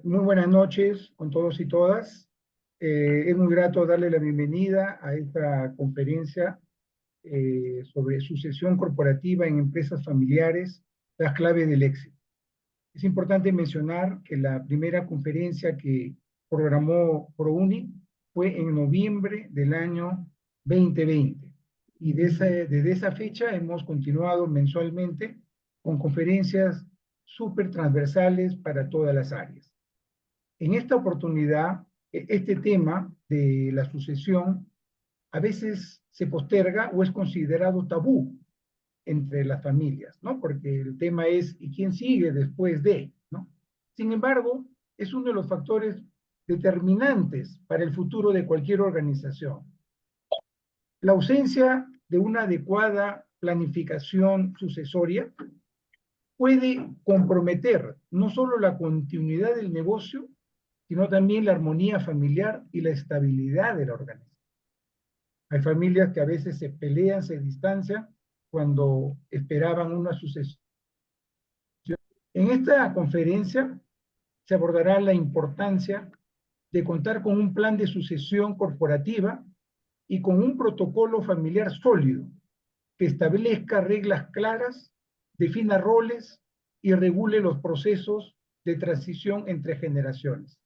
Muy buenas noches con todos y todas. Es muy grato darle la bienvenida a esta conferencia sobre sucesión corporativa en empresas familiares, las claves del éxito. Es importante mencionar que la primera conferencia que programó ProUni fue en noviembre del año 2020. Y desde esa fecha hemos continuado mensualmente con conferencias súper transversales para todas las áreas. En esta oportunidad, este tema de la sucesión a veces se posterga o es considerado tabú entre las familias, ¿no? Porque el tema es, ¿y quién sigue después de, ¿no? Sin embargo, es uno de los factores determinantes para el futuro de cualquier organización. La ausencia de una adecuada planificación sucesoria puede comprometer no solo la continuidad del negocio, sino también la armonía familiar y la estabilidad de la organización. Hay familias que a veces se pelean, se distancian cuando esperaban una sucesión. En esta conferencia se abordará la importancia de contar con un plan de sucesión corporativa y con un protocolo familiar sólido que establezca reglas claras, defina roles y regule los procesos de transición entre generaciones.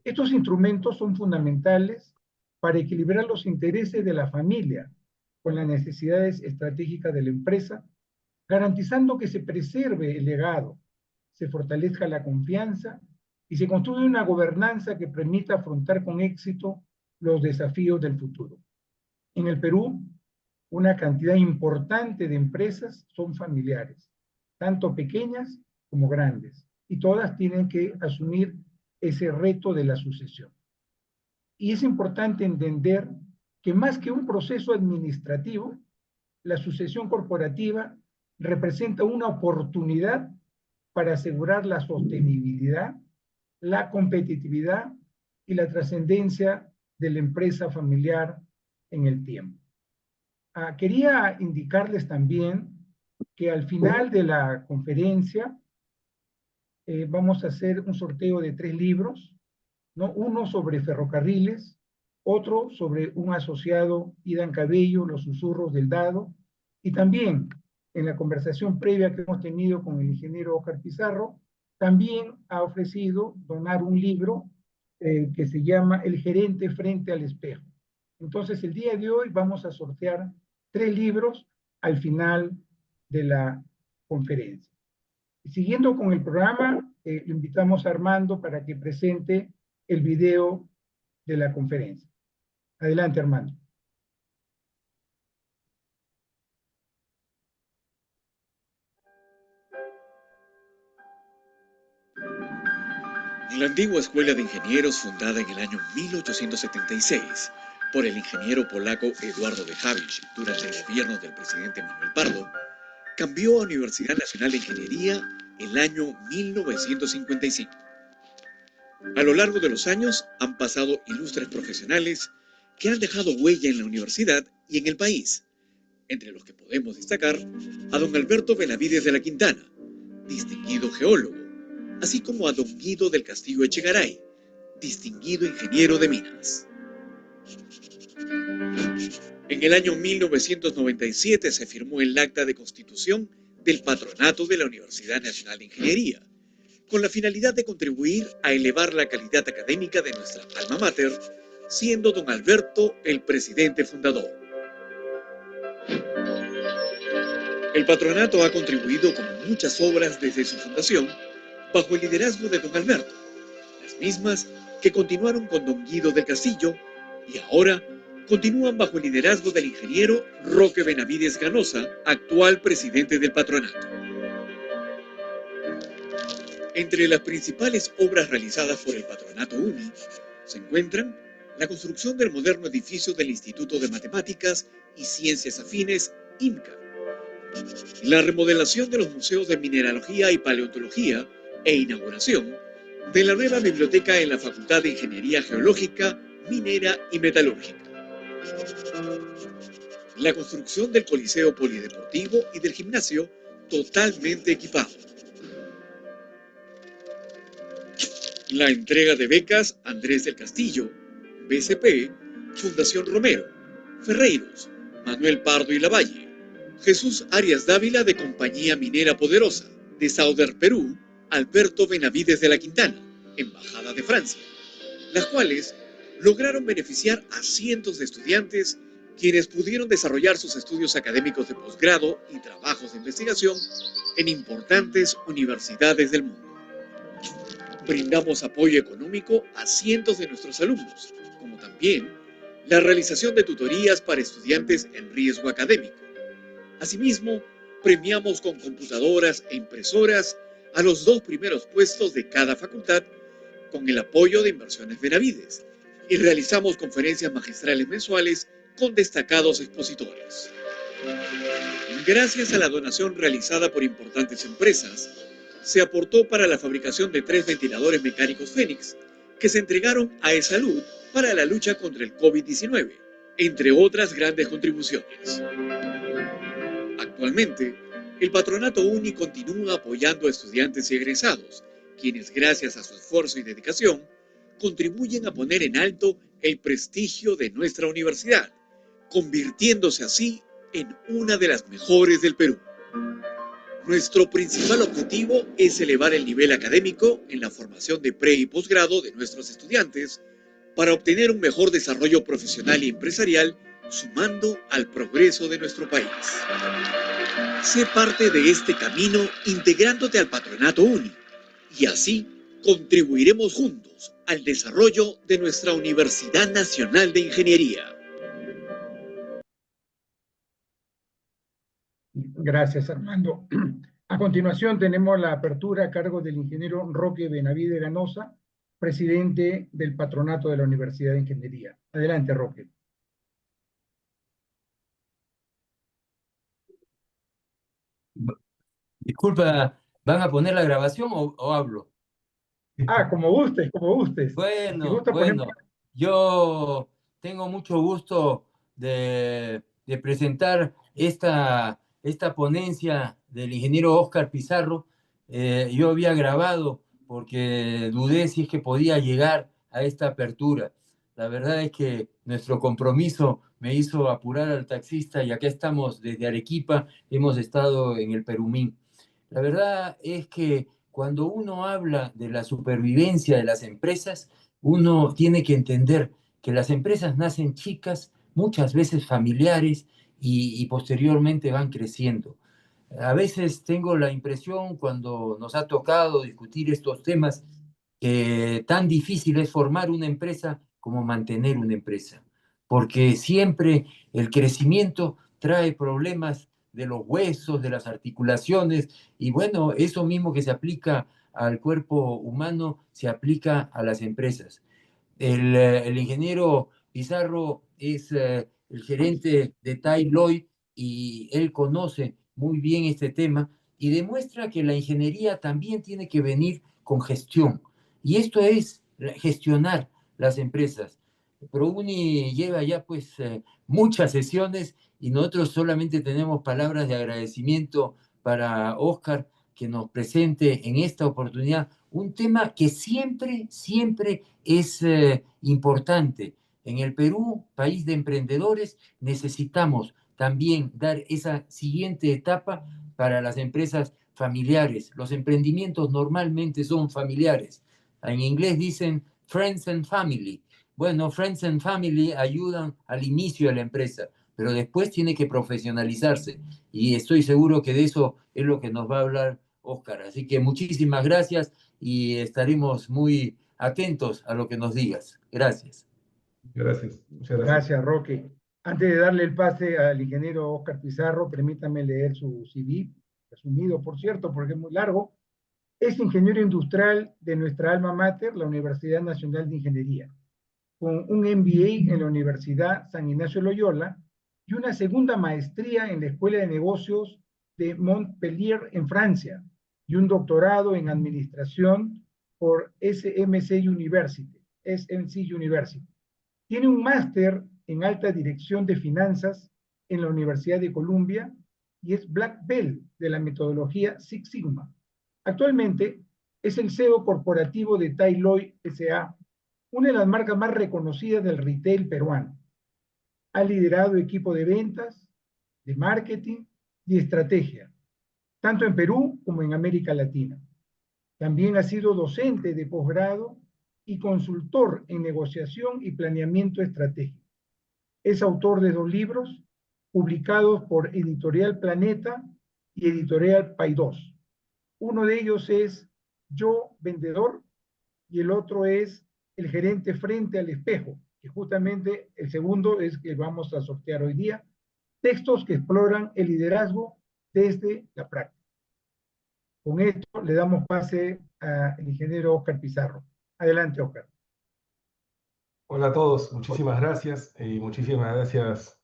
Estos instrumentos son fundamentales para equilibrar los intereses de la familia con las necesidades estratégicas de la empresa, garantizando que se preserve el legado, se fortalezca la confianza y se construya una gobernanza que permita afrontar con éxito los desafíos del futuro. En el Perú, una cantidad importante de empresas son familiares, tanto pequeñas como grandes, y todas tienen que asumir ese reto de la sucesión. Y es importante entender que más que un proceso administrativo, la sucesión corporativa representa una oportunidad para asegurar la sostenibilidad, la competitividad y la trascendencia de la empresa familiar en el tiempo. Quería indicarles también que al final de la conferencia vamos a hacer un sorteo de 3 libros, ¿no? Uno sobre ferrocarriles, otro sobre un asociado, Idan Cabello, Los susurros del dado, y también en la conversación previa que hemos tenido con el ingeniero Oscar Pizarro, también ha ofrecido donar un libro que se llama El gerente frente al espejo. Entonces, el día de hoy vamos a sortear 3 libros al final de la conferencia. Siguiendo con el programa, lo invitamos a Armando para que presente el video de la conferencia. Adelante, Armando. La antigua escuela de ingenieros, fundada en el año 1876 por el ingeniero polaco Eduardo de Havilch durante el gobierno del presidente Manuel Pardo, cambió a Universidad Nacional de Ingeniería el año 1955. A lo largo de los años han pasado ilustres profesionales que han dejado huella en la universidad y en el país, entre los que podemos destacar a don Alberto Benavides de la Quintana, distinguido geólogo, así como a don Guido del Castillo Echegaray, distinguido ingeniero de minas. En el año 1997 se firmó el acta de constitución del patronato de la Universidad Nacional de Ingeniería, con la finalidad de contribuir a elevar la calidad académica de nuestra alma mater, siendo don Alberto el presidente fundador. El patronato ha contribuido con muchas obras desde su fundación, bajo el liderazgo de don Alberto, las mismas que continuaron con don Guido del Castillo y ahora continúan bajo el liderazgo del ingeniero Roque Benavides Ganosa, actual presidente del patronato. Entre las principales obras realizadas por el patronato UNI se encuentran la construcción del moderno edificio del Instituto de Matemáticas y Ciencias Afines, IMCA, la remodelación de los museos de mineralogía y paleontología e inauguración de la nueva biblioteca en la Facultad de Ingeniería Geológica, Minera y Metalúrgica. La construcción del Coliseo Polideportivo y del gimnasio totalmente equipado. La entrega de becas Andrés del Castillo, BCP, Fundación Romero, Ferreiros, Manuel Pardo y Lavalle, Jesús Arias Dávila de Compañía Minera Poderosa, de Sauder Perú, Alberto Benavides de la Quintana, Embajada de Francia, las cuales lograron beneficiar a cientos de estudiantes quienes pudieron desarrollar sus estudios académicos de posgrado y trabajos de investigación en importantes universidades del mundo. Brindamos apoyo económico a cientos de nuestros alumnos, como también la realización de tutorías para estudiantes en riesgo académico. Asimismo, premiamos con computadoras e impresoras a los 2 primeros puestos de cada facultad con el apoyo de Inversiones Benavides y realizamos conferencias magistrales mensuales con destacados expositores. Gracias a la donación realizada por importantes empresas, se aportó para la fabricación de 3 ventiladores mecánicos Fénix que se entregaron a eSalud para la lucha contra el COVID-19, entre otras grandes contribuciones. Actualmente, el Patronato UNI continúa apoyando a estudiantes y egresados, quienes gracias a su esfuerzo y dedicación contribuyen a poner en alto el prestigio de nuestra universidad, convirtiéndose así en una de las mejores del Perú. Nuestro principal objetivo es elevar el nivel académico en la formación de pre y posgrado de nuestros estudiantes para obtener un mejor desarrollo profesional y empresarial, sumando al progreso de nuestro país. Sé parte de este camino integrándote al Patronato UNI y así contribuiremos juntos al desarrollo de nuestra Universidad Nacional de Ingeniería. Gracias, Armando. A continuación tenemos la apertura a cargo del ingeniero Roque Benavides Ganosa, presidente del Patronato de la Universidad de Ingeniería. Adelante, Roque. Disculpa, ¿van a poner la grabación o hablo? Ah, como gustes, como gustes. Si Bueno, gusta, ponemos... yo tengo mucho gusto de presentar esta ponencia del ingeniero Óscar Pizarro. Yo había grabado porque dudé si es que podía llegar a esta apertura. La verdad es que nuestro compromiso me hizo apurar al taxista y acá estamos desde Arequipa, hemos estado en el Perumín. La verdad es que cuando uno habla de la supervivencia de las empresas, uno tiene que entender que las empresas nacen chicas, muchas veces familiares, y posteriormente van creciendo. A veces tengo la impresión, cuando nos ha tocado discutir estos temas, que tan difícil es formar una empresa como mantener una empresa, porque siempre el crecimiento trae problemas de los huesos, de las articulaciones, y bueno, eso mismo que se aplica al cuerpo humano se aplica a las empresas. El ingeniero Pizarro es el gerente de Tai Loi y él conoce muy bien este tema y demuestra que la ingeniería también tiene que venir con gestión. Y esto es gestionar las empresas. ProUni lleva ya pues muchas sesiones y nosotros solamente tenemos palabras de agradecimiento para Óscar que nos presente en esta oportunidad un tema que siempre, siempre es importante. En el Perú, país de emprendedores, necesitamos también dar esa siguiente etapa para las empresas familiares. Los emprendimientos normalmente son familiares. En inglés dicen friends and family. Bueno, friends and family ayudan al inicio de la empresa, pero después tiene que profesionalizarse. Y estoy seguro que de eso es lo que nos va a hablar Óscar. Así que muchísimas gracias y estaremos muy atentos a lo que nos digas. Gracias. Gracias, muchas gracias. Gracias, Roque. Antes de darle el pase al ingeniero Óscar Pizarro, permítame leer su CV, resumido, por cierto, porque es muy largo. Es ingeniero industrial de nuestra alma mater, la Universidad Nacional de Ingeniería, con un MBA en la Universidad San Ignacio Loyola y una segunda maestría en la Escuela de Negocios de Montpellier en Francia y un doctorado en Administración por SMC University. Tiene un máster en alta dirección de finanzas en la Universidad de Columbia y es Black Belt de la metodología Six Sigma. Actualmente Es el CEO corporativo de Tai Loi S.A., una de las marcas más reconocidas del retail peruano. Ha liderado equipo de ventas, de marketing y estrategia, tanto en Perú como en América Latina. También ha sido docente de posgrado y consultor en negociación y planeamiento estratégico. Es autor de 2 libros publicados por Editorial Planeta y Editorial Paidós. Uno de ellos es Yo Vendedor y el otro es El gerente frente al espejo, que justamente el segundo es que vamos a sortear hoy día, textos que exploran el liderazgo desde la práctica. Con esto le damos pase al ingeniero Oscar Pizarro. Adelante, Oscar. Hola a todos, muchísimas gracias. Muchísimas gracias,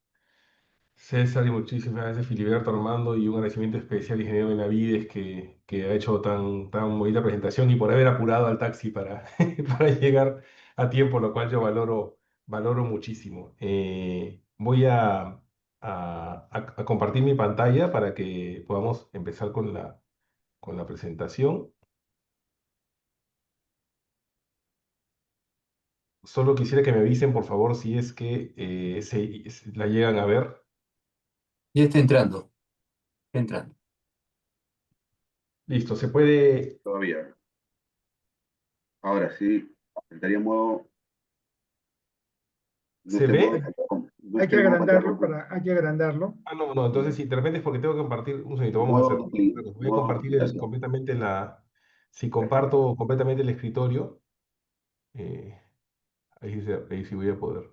César, y muchísimas gracias, Filiberto, Armando, y un agradecimiento especial al ingeniero Benavides que ha hecho tan bonita presentación y por haber apurado al taxi para, para llegar a tiempo, lo cual yo valoro muchísimo. Voy a compartir mi pantalla para que podamos empezar con la presentación. Solo quisiera que me avisen, por favor, si es que la llegan a ver. Ya está entrando, está entrando. Listo, se puede. Todavía. Ahora sí, estaría en modo. No ¿Se estoy en modo ve? de pantalla no Hay que estoy en modo pantalla agrandarlo completa. hay que agrandarlo. Ah, no, no, entonces sí, de repente es porque tengo que compartir. Un segundito, vamos a Modo, hacer. Voy a modo compartir duplicación. completamente la. Si Perfecto. comparto completamente el escritorio, eh, ahí sí voy a poder.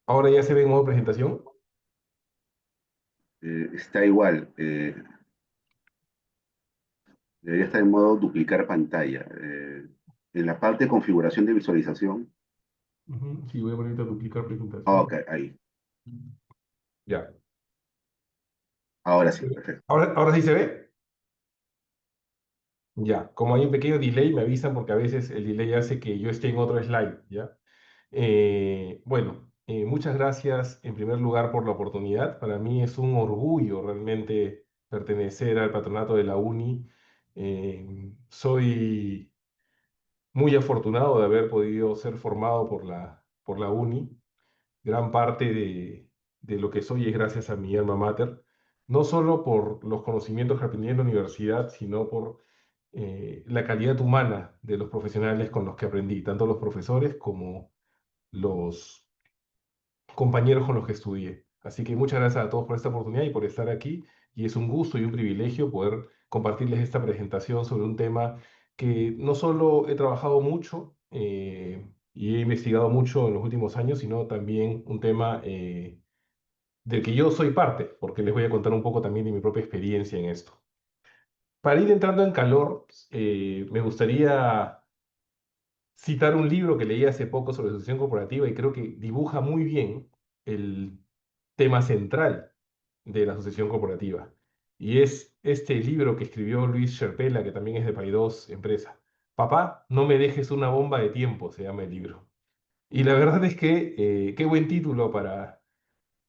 Ahora ya se ve en modo presentación. Está igual. Debería estar en modo duplicar pantalla. En la parte de configuración de visualización. Ujú, sí, voy a poner a duplicar Ok, presentación. ahí. Ya. Ahora sí, perfecto. Ahora sí se ve. Ya, como hay un pequeño delay, me avisan porque a veces el delay hace que yo esté en otro slide, ¿ya? Muchas gracias en primer lugar por la oportunidad. Para mí es un orgullo realmente pertenecer al patronato de la UNI. Soy muy afortunado de haber podido ser formado por la UNI. Gran parte de lo que soy es gracias a mi alma mater, no solo por los conocimientos que aprendí en la universidad, sino por la calidad humana de los profesionales con los que aprendí, tanto los profesores como los compañeros con los que estudié. Así que muchas gracias a todos por esta oportunidad y por estar aquí. Y es un gusto y un privilegio poder compartirles esta presentación sobre un tema que no solo he trabajado mucho y he investigado mucho en los últimos años, sino también un tema del que yo soy parte, porque les voy a contar un poco también de mi propia experiencia en esto. Para ir entrando en calor, me gustaría citar un libro que leí hace poco sobre asociación corporativa y creo que dibuja muy bien el tema central de la asociación corporativa. Y es este libro que escribió Luis Sherpela, que también es de Paidós Empresa. Papá, no me dejes una bomba de tiempo, se llama el libro. Y la verdad es que qué buen título para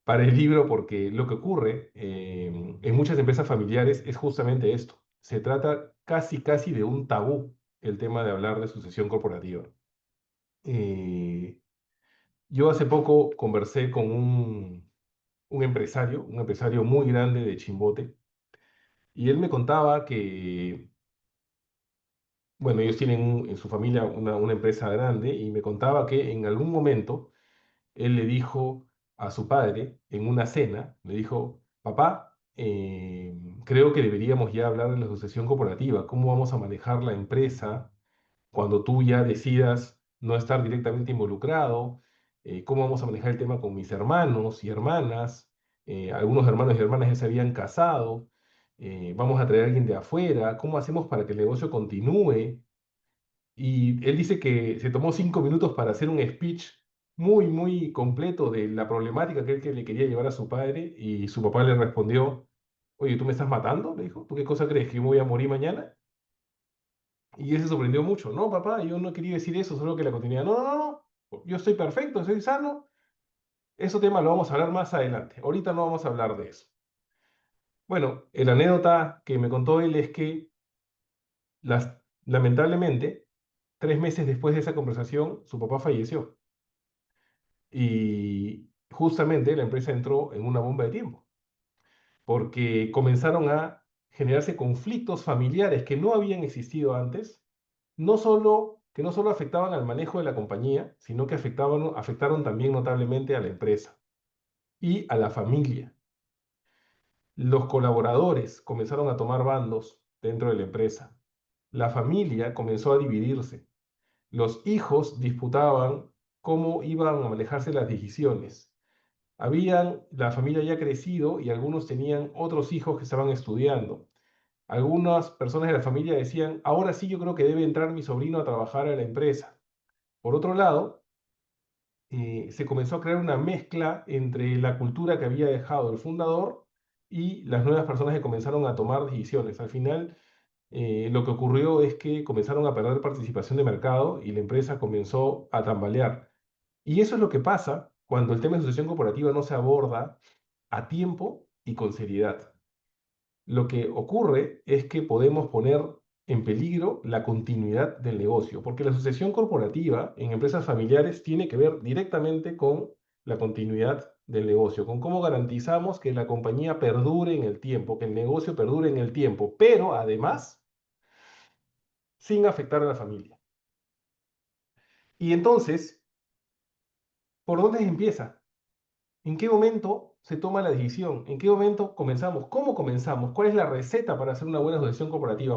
el libro, porque lo que ocurre en muchas empresas familiares es justamente esto. Se trata casi de un tabú el tema de hablar de sucesión corporativa. Eh, yo hace poco conversé con un empresario muy grande de Chimbote, y él me contaba que, bueno, ellos tienen en su familia una empresa grande, y me contaba que en algún momento él le dijo a su padre en una cena, le dijo, papá, creo que deberíamos ya hablar de la sucesión corporativa, cómo vamos a manejar la empresa cuando tú ya decidas no estar directamente involucrado, cómo vamos a manejar el tema con mis hermanos y hermanas, algunos hermanos y hermanas ya se habían casado, vamos a traer a alguien de afuera, cómo hacemos para que el negocio continúe. Y él dice que se tomó 5 minutos para hacer un speech muy completo de la problemática que le quería llevar a su padre, y su papá le respondió, oye, ¿tú me estás matando? Le dijo, ¿tú qué cosa crees, que yo me voy a morir mañana? Y él se sorprendió mucho. No, papá, yo no quería decir eso, solo que la continuidad. No, no, no, no. Yo estoy perfecto, estoy sano. Ese tema lo vamos a hablar más adelante. Ahorita no vamos a hablar de eso. Bueno, la anécdota que me contó él es que lamentablemente, 3 meses después de esa conversación, su papá falleció. Y justamente la empresa entró en una bomba de tiempo, porque comenzaron a generarse conflictos familiares que no habían existido antes, que no solo afectaban al manejo de la compañía, sino que afectaron también notablemente a la empresa y a la familia. Los colaboradores comenzaron a tomar bandos dentro de la empresa. La familia comenzó a dividirse. Los hijos disputaban cómo iban a manejarse las decisiones. La familia ya crecido y algunos tenían otros hijos que estaban estudiando. Algunas personas de la familia decían, ahora sí yo creo que debe entrar mi sobrino a trabajar a la empresa. Por otro lado, se comenzó a crear una mezcla entre la cultura que había dejado el fundador y las nuevas personas que comenzaron a tomar decisiones. Al final, lo que ocurrió es que comenzaron a perder participación de mercado y la empresa comenzó a tambalear. Y eso es lo que pasa cuando el tema de sucesión corporativa no se aborda a tiempo y con seriedad. Lo que ocurre es que podemos poner en peligro la continuidad del negocio, porque la sucesión corporativa en empresas familiares tiene que ver directamente con la continuidad del negocio, con cómo garantizamos que la compañía perdure en el tiempo, que el negocio perdure en el tiempo, pero además sin afectar a la familia. Y entonces, ¿por dónde empieza? ¿En qué momento se toma la decisión? ¿En qué momento comenzamos? ¿Cómo comenzamos? ¿Cuál es la receta para hacer una buena sucesión corporativa?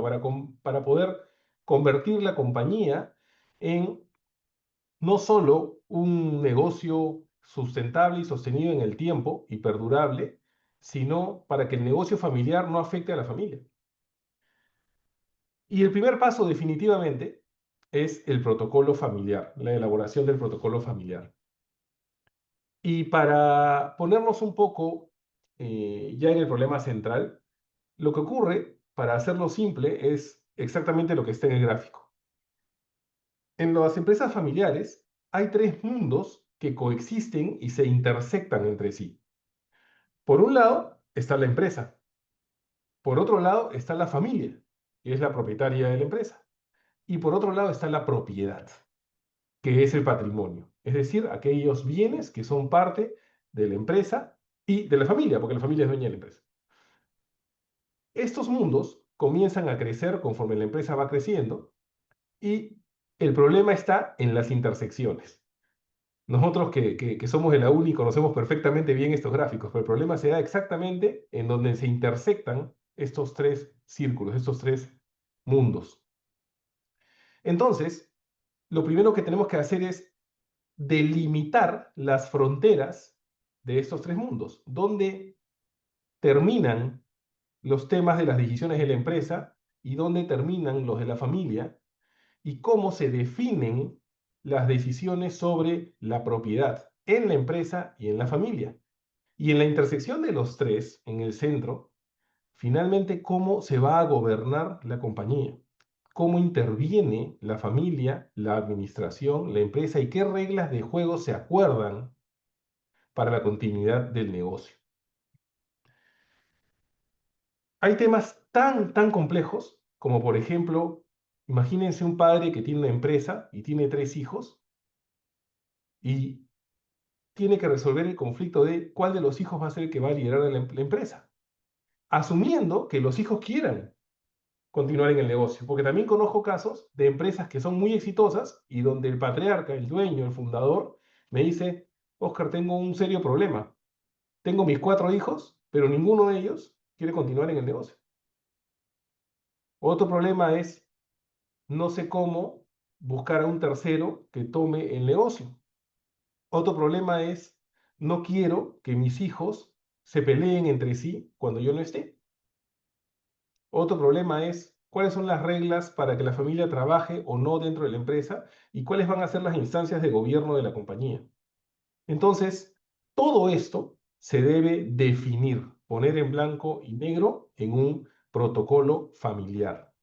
Para poder convertir la compañía en no solo un negocio sustentable y sostenido en el tiempo y perdurable, sino para que el negocio familiar no afecte a la familia. Y el primer paso definitivamente es el protocolo familiar, la elaboración del protocolo familiar. Y para ponernos un poco ya en el problema central, lo que ocurre, para hacerlo simple, es exactamente lo que está en el gráfico. En las empresas familiares hay tres mundos que coexisten y se intersectan entre sí. Por un lado está la empresa. Por otro lado está la familia, que es la propietaria de la empresa. Y por otro lado está la propiedad, que es el patrimonio. Es decir, aquellos bienes que son parte de la empresa y de la familia, porque la familia es dueña de la empresa. Estos mundos comienzan a crecer conforme la empresa va creciendo y el problema está en las intersecciones. Nosotros que somos de la uni conocemos perfectamente bien estos gráficos, pero el problema se da exactamente en donde se intersectan estos tres círculos, estos tres mundos. Entonces, lo primero que tenemos que hacer es delimitar las fronteras de estos tres mundos, donde terminan los temas de las decisiones de la empresa y dónde terminan los de la familia y cómo se definen las decisiones sobre la propiedad en la empresa y en la familia. Y en la intersección de los tres, en el centro, finalmente cómo se va a gobernar la compañía, cómo interviene la familia, la administración, la empresa y qué reglas de juego se acuerdan para la continuidad del negocio. Hay temas tan complejos como, por ejemplo, imagínense un padre que tiene una empresa y tiene 3 hijos y tiene que resolver el conflicto de cuál de los hijos va a ser el que va a liderar la empresa, asumiendo que los hijos quieran continuar en el negocio, porque también conozco casos de empresas que son muy exitosas y donde el patriarca, el dueño, el fundador, me dice, Oscar, tengo un serio problema. Tengo mis 4 hijos, pero ninguno de ellos quiere continuar en el negocio. Otro problema es, no sé cómo buscar a un tercero que tome el negocio. Otro problema es, no quiero que mis hijos se peleen entre sí cuando yo no esté. Otro problema es, cuáles son las reglas para que la familia trabaje o no dentro de la empresa y cuáles van a ser las instancias de gobierno de la compañía. Entonces, todo esto se debe definir, poner en blanco y negro en un protocolo familiar.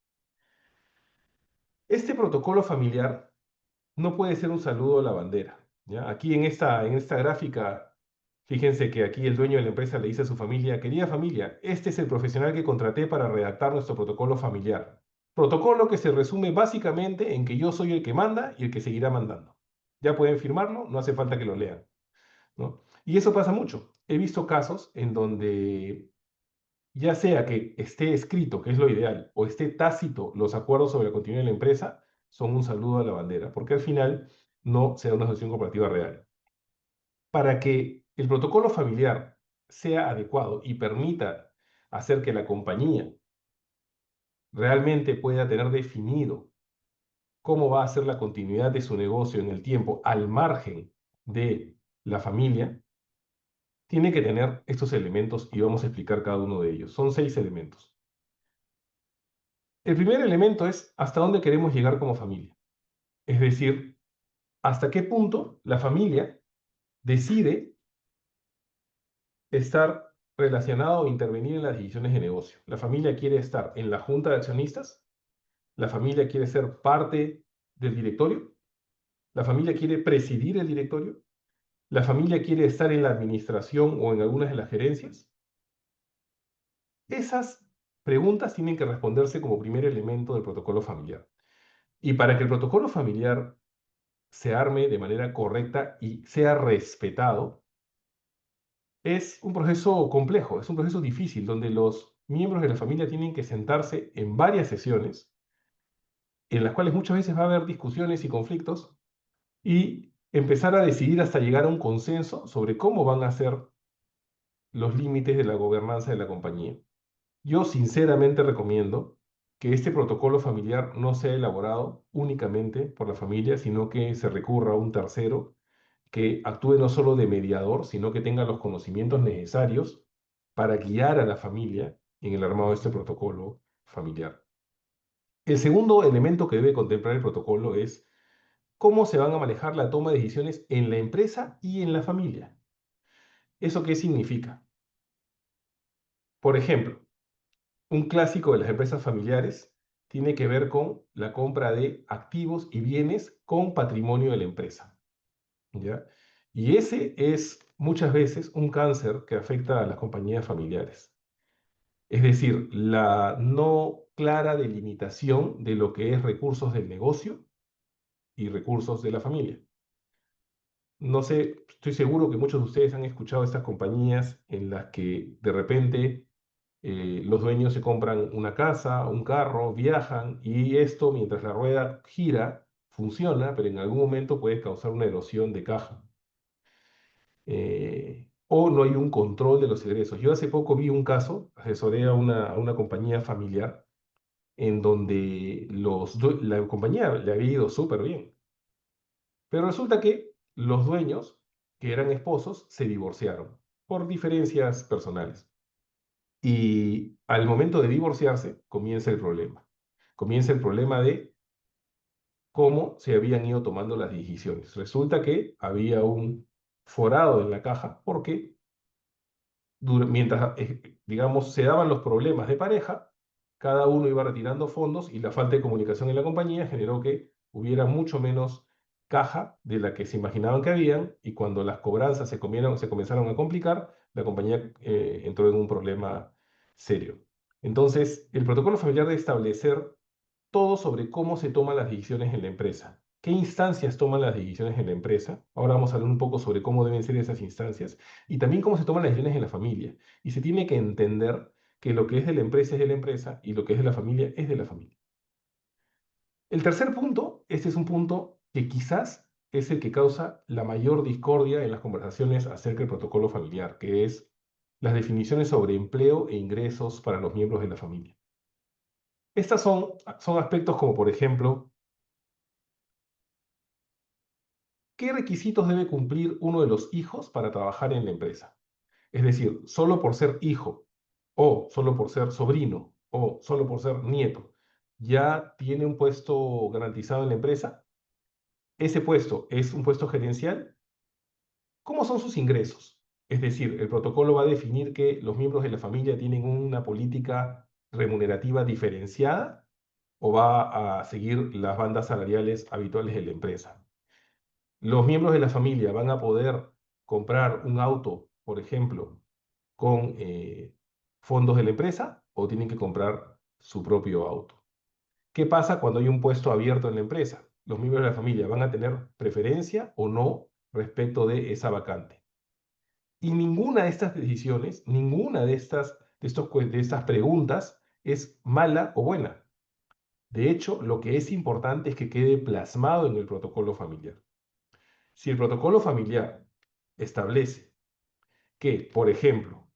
Este protocolo familiar no puede ser un saludo a la bandera, ¿ya? Aquí en esta gráfica, fíjense que aquí el dueño de la empresa le dice a su familia, querida familia, este es el profesional que contraté para redactar nuestro protocolo familiar. Protocolo que se resume básicamente en que yo soy el que manda y el que seguirá mandando. Ya pueden firmarlo, no hace falta que lo lean, ¿no? Y eso pasa mucho. He visto casos en donde ya sea que esté escrito, que es lo ideal, o esté tácito los acuerdos sobre la continuidad de la empresa, son un saludo a la bandera, porque al final no sea una asociación cooperativa real. Para que el protocolo familiar sea adecuado y permita hacer que la compañía realmente pueda tener definido cómo va a ser la continuidad de su negocio en el tiempo al margen de la familia, tiene que tener estos elementos y vamos a explicar cada uno de ellos. Son 6 elementos. El primer elemento es hasta dónde queremos llegar como familia. Es decir, hasta qué punto la familia decide estar relacionada o intervenir en las decisiones de negocio. La familia quiere estar en la junta de accionistas, la familia quiere ser parte del directorio, la familia quiere presidir el directorio, la familia quiere estar en la administración o en algunas de las gerencias. Esas preguntas tienen que responderse como primer elemento del protocolo familiar. Y para que el protocolo familiar se arme de manera correcta y sea respetado, es un proceso complejo, es un proceso difícil, donde los miembros de la familia tienen que sentarse en varias sesiones, en las cuales muchas veces va a haber discusiones y conflictos, y empezar a decidir hasta llegar a un consenso sobre cómo van a ser los límites de la gobernanza de la compañía. Yo sinceramente recomiendo que este protocolo familiar no sea elaborado únicamente por la familia, sino que se recurra a un tercero que actúe no solo de mediador, sino que tenga los conocimientos necesarios para guiar a la familia en el armado de este protocolo familiar. El segundo elemento que debe contemplar el protocolo es cómo se van a manejar la toma de decisiones en la empresa y en la familia. ¿Eso qué significa? Por ejemplo, un clásico de las empresas familiares tiene que ver con la compra de activos y bienes con patrimonio de la empresa, ¿ya? Y ese es muchas veces un cáncer que afecta a las compañías familiares. Es decir, la no clara delimitación de lo que es recursos del negocio y recursos de la familia. No sé, estoy seguro que muchos de ustedes han escuchado estas compañías en las que de repente los dueños se compran una casa, un carro, viajan y esto mientras la rueda gira funciona, pero en algún momento puede causar una erosión de caja. O no hay un control de los egresos. Yo hace poco vi un caso, asesoré a una compañía familiar en donde la compañía le había ido súper bien, pero resulta que los dueños, que eran esposos, se divorciaron por diferencias personales. Y al momento de divorciarse, comienza el problema. Comienza el problema de cómo se habían ido tomando las decisiones. Resulta que había un forado en la caja porque mientras, digamos, se daban los problemas de pareja, cada uno iba retirando fondos y la falta de comunicación en la compañía generó que hubiera mucho menos caja de la que se imaginaban que habían y cuando las cobranzas se comenzaron a complicar, la compañía entró en un problema serio. Entonces, el protocolo familiar debe establecer todo sobre cómo se toman las decisiones en la empresa. ¿Qué instancias toman las decisiones en la empresa? Ahora vamos a hablar un poco sobre cómo deben ser esas instancias y también cómo se toman las decisiones en la familia. Y se tiene que entender que lo que es de la empresa es de la empresa y lo que es de la familia es de la familia. El tercer punto, este es un punto que quizás es el que causa la mayor discordia en las conversaciones acerca del protocolo familiar, que es las definiciones sobre empleo e ingresos para los miembros de la familia. Estas son aspectos como, por ejemplo, ¿qué requisitos debe cumplir uno de los hijos para trabajar en la empresa? Es decir, solo por ser hijo, o solo por ser sobrino, o solo por ser nieto, ¿ya tiene un puesto garantizado en la empresa? ¿Ese puesto es un puesto gerencial? ¿Cómo son sus ingresos? Es decir, el protocolo va a definir que los miembros de la familia tienen una política remunerativa diferenciada o va a seguir las bandas salariales habituales de la empresa. Los miembros de la familia van a poder comprar un auto, por ejemplo, con fondos de la empresa o tienen que comprar su propio auto. ¿Qué pasa cuando hay un puesto abierto en la empresa? Los miembros de la familia van a tener preferencia o no respecto de esa vacante. Y ninguna de estas decisiones, ninguna de estas preguntas es mala o buena. De hecho, lo que es importante es que quede plasmado en el protocolo familiar. Si el protocolo familiar establece que, por ejemplo,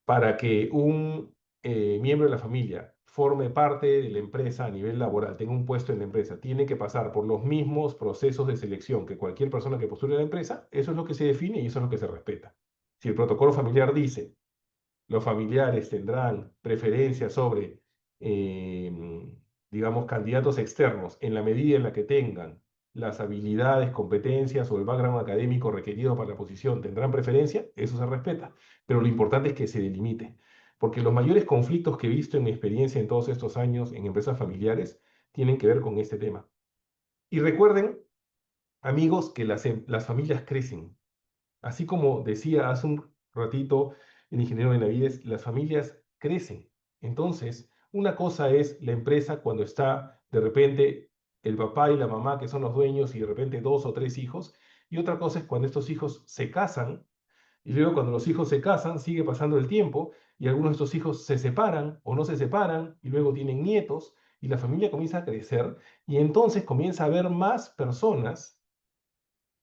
para que un miembro de la familia forme parte de la empresa a nivel laboral, tenga un puesto en la empresa, tiene que pasar por los mismos procesos de selección que cualquier persona que postule a la empresa, eso es lo que se define y eso es lo que se respeta. Si el protocolo familiar dice los familiares tendrán preferencia sobre, digamos, candidatos externos en la medida en la que tengan las habilidades, competencias o el background académico requerido para la posición, tendrán preferencia, eso se respeta. Pero lo importante es que se delimite, porque los mayores conflictos que he visto en mi experiencia en todos estos años en empresas familiares tienen que ver con este tema. Y recuerden, amigos, que las familias crecen. Así como decía hace un ratito el ingeniero Benavides, las familias crecen. Entonces, una cosa es la empresa cuando está de repente el papá y la mamá que son los dueños y de repente 2 o 3 hijos, y otra cosa es cuando estos hijos se casan, y luego cuando los hijos se casan sigue pasando el tiempo y algunos de estos hijos se separan o no se separan y luego tienen nietos y la familia comienza a crecer y entonces comienza a haber más personas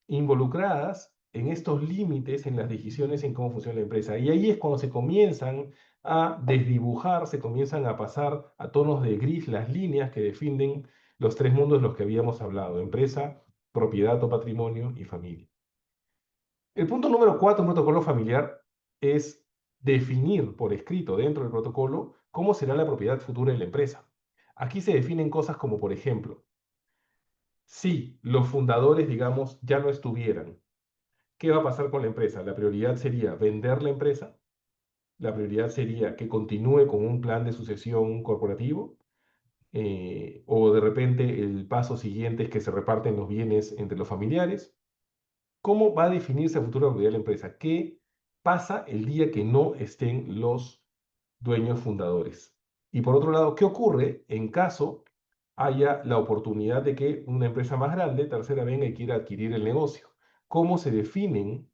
involucradas en estos límites, en las decisiones, en cómo funciona la empresa. Y ahí es cuando se comienzan a desdibujar, se comienzan a pasar a tonos de gris las líneas que definen los tres mundos de los que habíamos hablado: empresa, propiedad o patrimonio y familia. El punto número 4 en un protocolo familiar es definir por escrito dentro del protocolo cómo será la propiedad futura de la empresa. Aquí se definen cosas como, por ejemplo, si los fundadores, digamos, ya no estuvieran, ¿qué va a pasar con la empresa? La prioridad sería vender la empresa, la prioridad sería que continúe con un plan de sucesión corporativo, o de repente el paso siguiente es que se reparten los bienes entre los familiares. ¿Cómo va a definirse el futuro de la propiedad de la empresa? ¿Qué pasa el día que no estén los dueños fundadores? Y por otro lado, ¿qué ocurre en caso haya la oportunidad de que una empresa más grande, tercera, venga y quiera adquirir el negocio? ¿Cómo se definen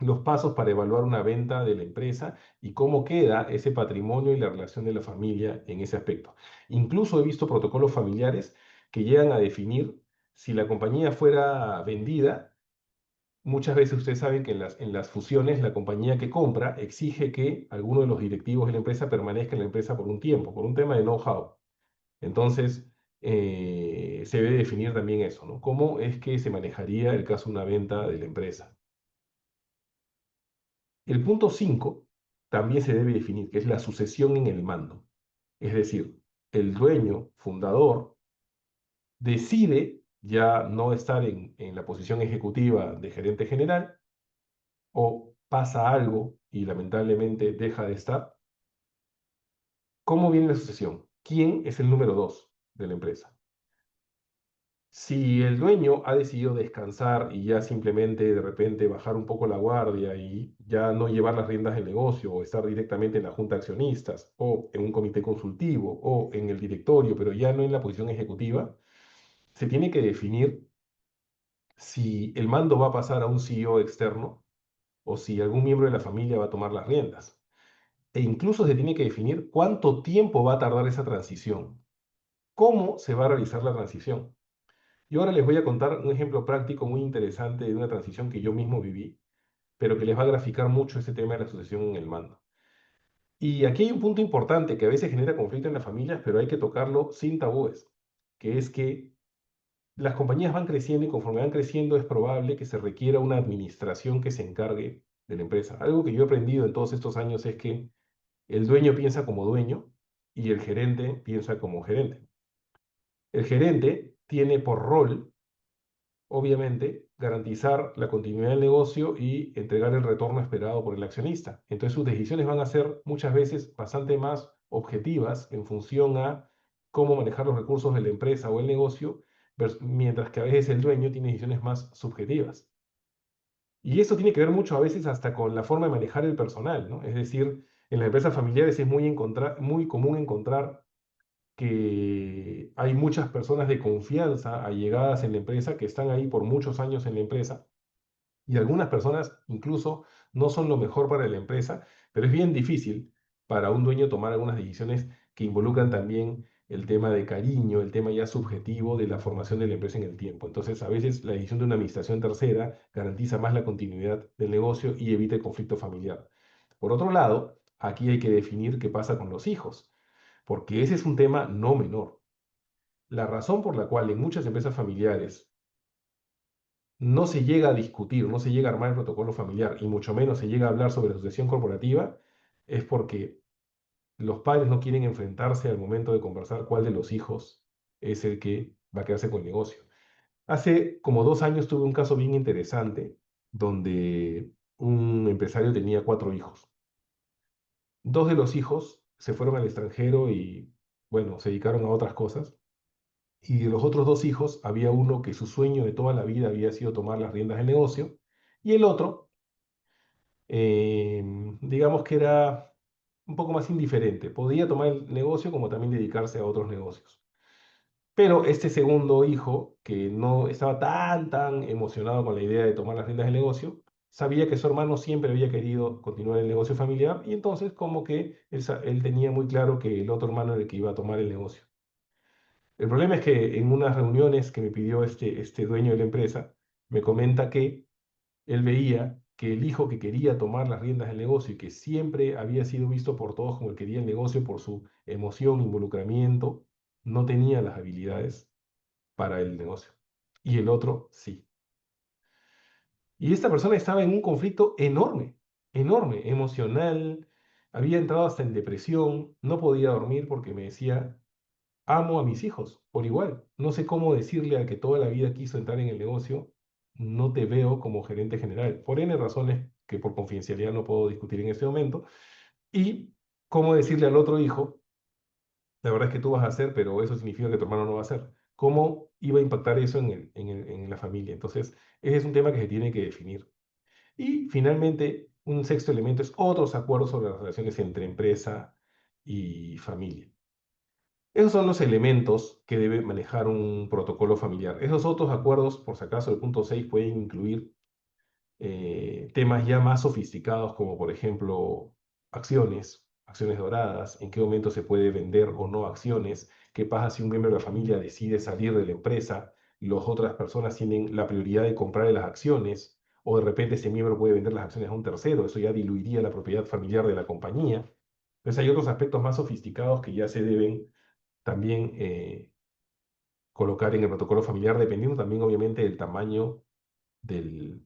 los pasos para evaluar una venta de la empresa y cómo queda ese patrimonio y la relación de la familia en ese aspecto? Incluso he visto protocolos familiares que llegan a definir si la compañía fuera vendida. Muchas veces ustedes saben que en las fusiones la compañía que compra exige que alguno de los directivos de la empresa permanezca en la empresa por un tiempo, por un tema de know-how. Entonces, se debe definir también eso, ¿no? ¿Cómo es que se manejaría el caso de una venta de la empresa? El punto 5 también se debe definir, que es la sucesión en el mando. Es decir, el dueño fundador decide ya no estar en la posición ejecutiva de gerente general o pasa algo y lamentablemente deja de estar. ¿Cómo viene la sucesión? ¿Quién es el número 2 de la empresa? Si el dueño ha decidido descansar y ya simplemente de repente bajar un poco la guardia y ya no llevar las riendas del negocio o estar directamente en la junta de accionistas o en un comité consultivo o en el directorio, pero ya no en la posición ejecutiva, se tiene que definir si el mando va a pasar a un CEO externo o si algún miembro de la familia va a tomar las riendas. E incluso se tiene que definir cuánto tiempo va a tardar esa transición, cómo se va a realizar la transición. Y ahora les voy a contar un ejemplo práctico muy interesante de una transición que yo mismo viví, pero que les va a graficar mucho este tema de la sucesión en el mando. Y aquí hay un punto importante que a veces genera conflicto en las familias, pero hay que tocarlo sin tabúes, que es que las compañías van creciendo y conforme van creciendo es probable que se requiera una administración que se encargue de la empresa. Algo que yo he aprendido en todos estos años es que el dueño piensa como dueño y el gerente piensa como gerente. El gerente tiene por rol, obviamente, garantizar la continuidad del negocio y entregar el retorno esperado por el accionista. Entonces sus decisiones van a ser muchas veces bastante más objetivas en función a cómo manejar los recursos de la empresa o el negocio, mientras que a veces el dueño tiene decisiones más subjetivas. Y eso tiene que ver mucho a veces hasta con la forma de manejar el personal, ¿no? Es decir, en las empresas familiares es muy común encontrar que hay muchas personas de confianza allegadas en la empresa que están ahí por muchos años en la empresa y algunas personas incluso no son lo mejor para la empresa, pero es bien difícil para un dueño tomar algunas decisiones que involucran también el tema de cariño, el tema ya subjetivo de la formación de la empresa en el tiempo. Entonces, a veces la decisión de una administración tercera garantiza más la continuidad del negocio y evita el conflicto familiar. Por otro lado, aquí hay que definir qué pasa con los hijos, porque ese es un tema no menor. La razón por la cual en muchas empresas familiares no se llega a discutir, no se llega a armar el protocolo familiar y mucho menos se llega a hablar sobre la sucesión corporativa, es porque los padres no quieren enfrentarse al momento de conversar cuál de los hijos es el que va a quedarse con el negocio. Hace como 2 años tuve un caso bien interesante donde un empresario tenía 4 hijos. 2 de los hijos se fueron al extranjero y, bueno, se dedicaron a otras cosas. Y de los otros 2 hijos, había uno que su sueño de toda la vida había sido tomar las riendas del negocio, y el otro, digamos que era un poco más indiferente. Podía tomar el negocio como también dedicarse a otros negocios. Pero este segundo hijo, que no estaba tan emocionado con la idea de tomar las riendas del negocio, sabía que su hermano siempre había querido continuar el negocio familiar, y entonces como que él tenía muy claro que el otro hermano era el que iba a tomar el negocio. El problema es que en unas reuniones que me pidió este dueño de la empresa, me comenta que él veía que el hijo que quería tomar las riendas del negocio y que siempre había sido visto por todos como el que quería el negocio por su emoción, involucramiento, no tenía las habilidades para el negocio. Y el otro sí. Y esta persona estaba en un conflicto enorme, enorme, emocional, había entrado hasta en depresión, no podía dormir porque me decía, amo a mis hijos por igual. No sé cómo decirle al que toda la vida quiso entrar en el negocio, no te veo como gerente general, por N razones que por confidencialidad no puedo discutir en este momento. Y cómo decirle al otro hijo, la verdad es que tú vas a hacer, pero eso significa que tu hermano no va a hacer. ¿Cómo iba a impactar eso en la familia? Entonces, ese es un tema que se tiene que definir. Y finalmente, un sexto elemento es otros acuerdos sobre las relaciones entre empresa y familia. Esos son los elementos que debe manejar un protocolo familiar. Esos otros acuerdos, por si acaso, el punto 6 pueden incluir temas ya más sofisticados como, por ejemplo, acciones doradas, en qué momento se puede vender o no acciones, qué pasa si un miembro de la familia decide salir de la empresa y las otras personas tienen la prioridad de comprar las acciones, o de repente ese miembro puede vender las acciones a un tercero, eso ya diluiría la propiedad familiar de la compañía. Entonces hay otros aspectos más sofisticados que ya se deben también colocar en el protocolo familiar, dependiendo también obviamente del tamaño del,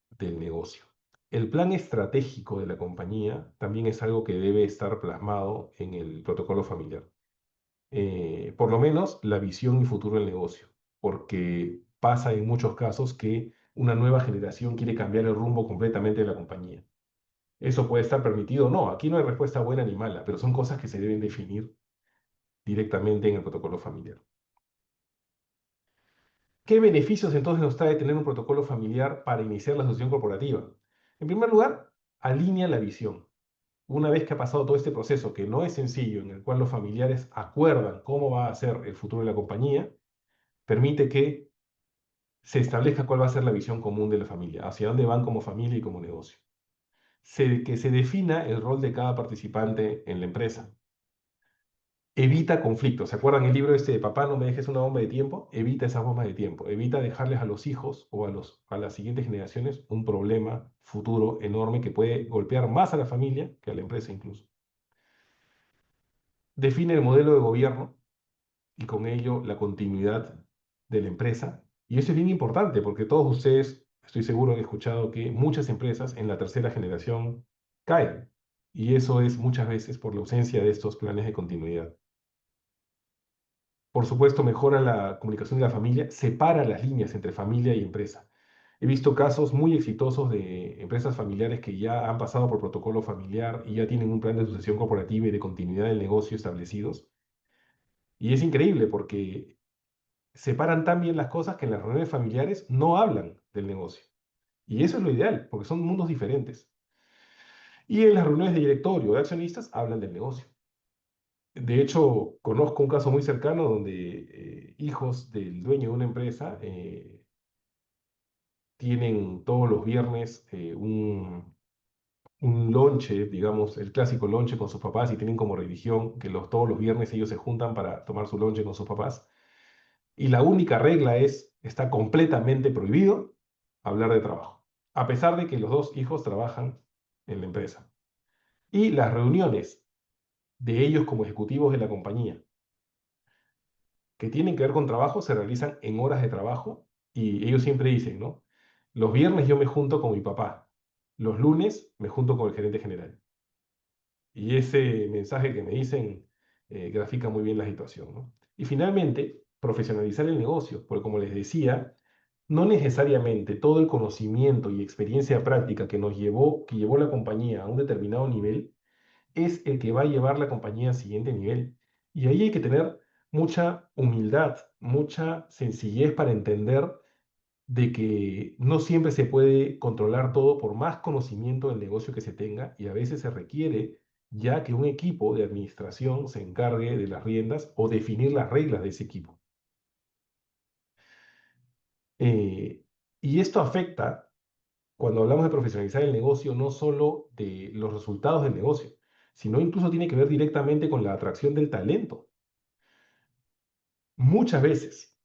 del negocio. El plan estratégico de la compañía también es algo que debe estar plasmado en el protocolo familiar. Por lo menos la visión y futuro del negocio, porque pasa en muchos casos que una nueva generación quiere cambiar el rumbo completamente de la compañía. Eso puede estar permitido o no. Aquí no hay respuesta buena ni mala, pero son cosas que se deben definir directamente en el protocolo familiar. ¿Qué beneficios entonces nos trae tener un protocolo familiar para iniciar la asociación corporativa? En primer lugar, alinea la visión. Una vez que ha pasado todo este proceso, que no es sencillo, en el cual los familiares acuerdan cómo va a ser el futuro de la compañía, permite que se establezca cuál va a ser la visión común de la familia, hacia dónde van como familia y como negocio. Que se defina el rol de cada participante en la empresa. Evita conflictos. ¿Se acuerdan el libro este de Papá, no me dejes una bomba de tiempo? Evita esas bombas de tiempo. Evita dejarles a los hijos o a las siguientes generaciones un problema futuro enorme que puede golpear más a la familia que a la empresa incluso. Define el modelo de gobierno y con ello la continuidad de la empresa. Y eso es bien importante porque todos ustedes, estoy seguro, han escuchado que muchas empresas en la tercera generación caen. Y eso es muchas veces por la ausencia de estos planes de continuidad. Por supuesto, mejora la comunicación de la familia, separa las líneas entre familia y empresa. He visto casos muy exitosos de empresas familiares que ya han pasado por protocolo familiar y ya tienen un plan de sucesión corporativa y de continuidad del negocio establecidos. Y es increíble porque separan tan bien las cosas que en las reuniones familiares no hablan del negocio. Y eso es lo ideal, porque son mundos diferentes. Y en las reuniones de directorio de accionistas hablan del negocio. De hecho, conozco un caso muy cercano donde hijos del dueño de una empresa tienen todos los viernes un lonche, digamos, el clásico lonche con sus papás y tienen como religión que todos los viernes ellos se juntan para tomar su lonche con sus papás. Y la única regla es, está completamente prohibido hablar de trabajo, a pesar de que los dos hijos trabajan en la empresa. Y las reuniones de ellos como ejecutivos de la compañía que tienen que ver con trabajo se realizan en horas de trabajo y ellos siempre dicen, ¿no? Los viernes yo me junto con mi papá, los lunes me junto con el gerente general. Y ese mensaje que me dicen grafica muy bien la situación, ¿no? Y finalmente, profesionalizar el negocio, porque como les decía, no necesariamente todo el conocimiento y experiencia práctica que llevó la compañía a un determinado nivel es el que va a llevar la compañía al siguiente nivel. Y ahí hay que tener mucha humildad, mucha sencillez para entender de que no siempre se puede controlar todo por más conocimiento del negocio que se tenga y a veces se requiere ya que un equipo de administración se encargue de las riendas o definir las reglas de ese equipo. Eh, y esto afecta, cuando hablamos de profesionalizar el negocio, no solo de los resultados del negocio, sino incluso tiene que ver directamente con la atracción del talento. Muchas veces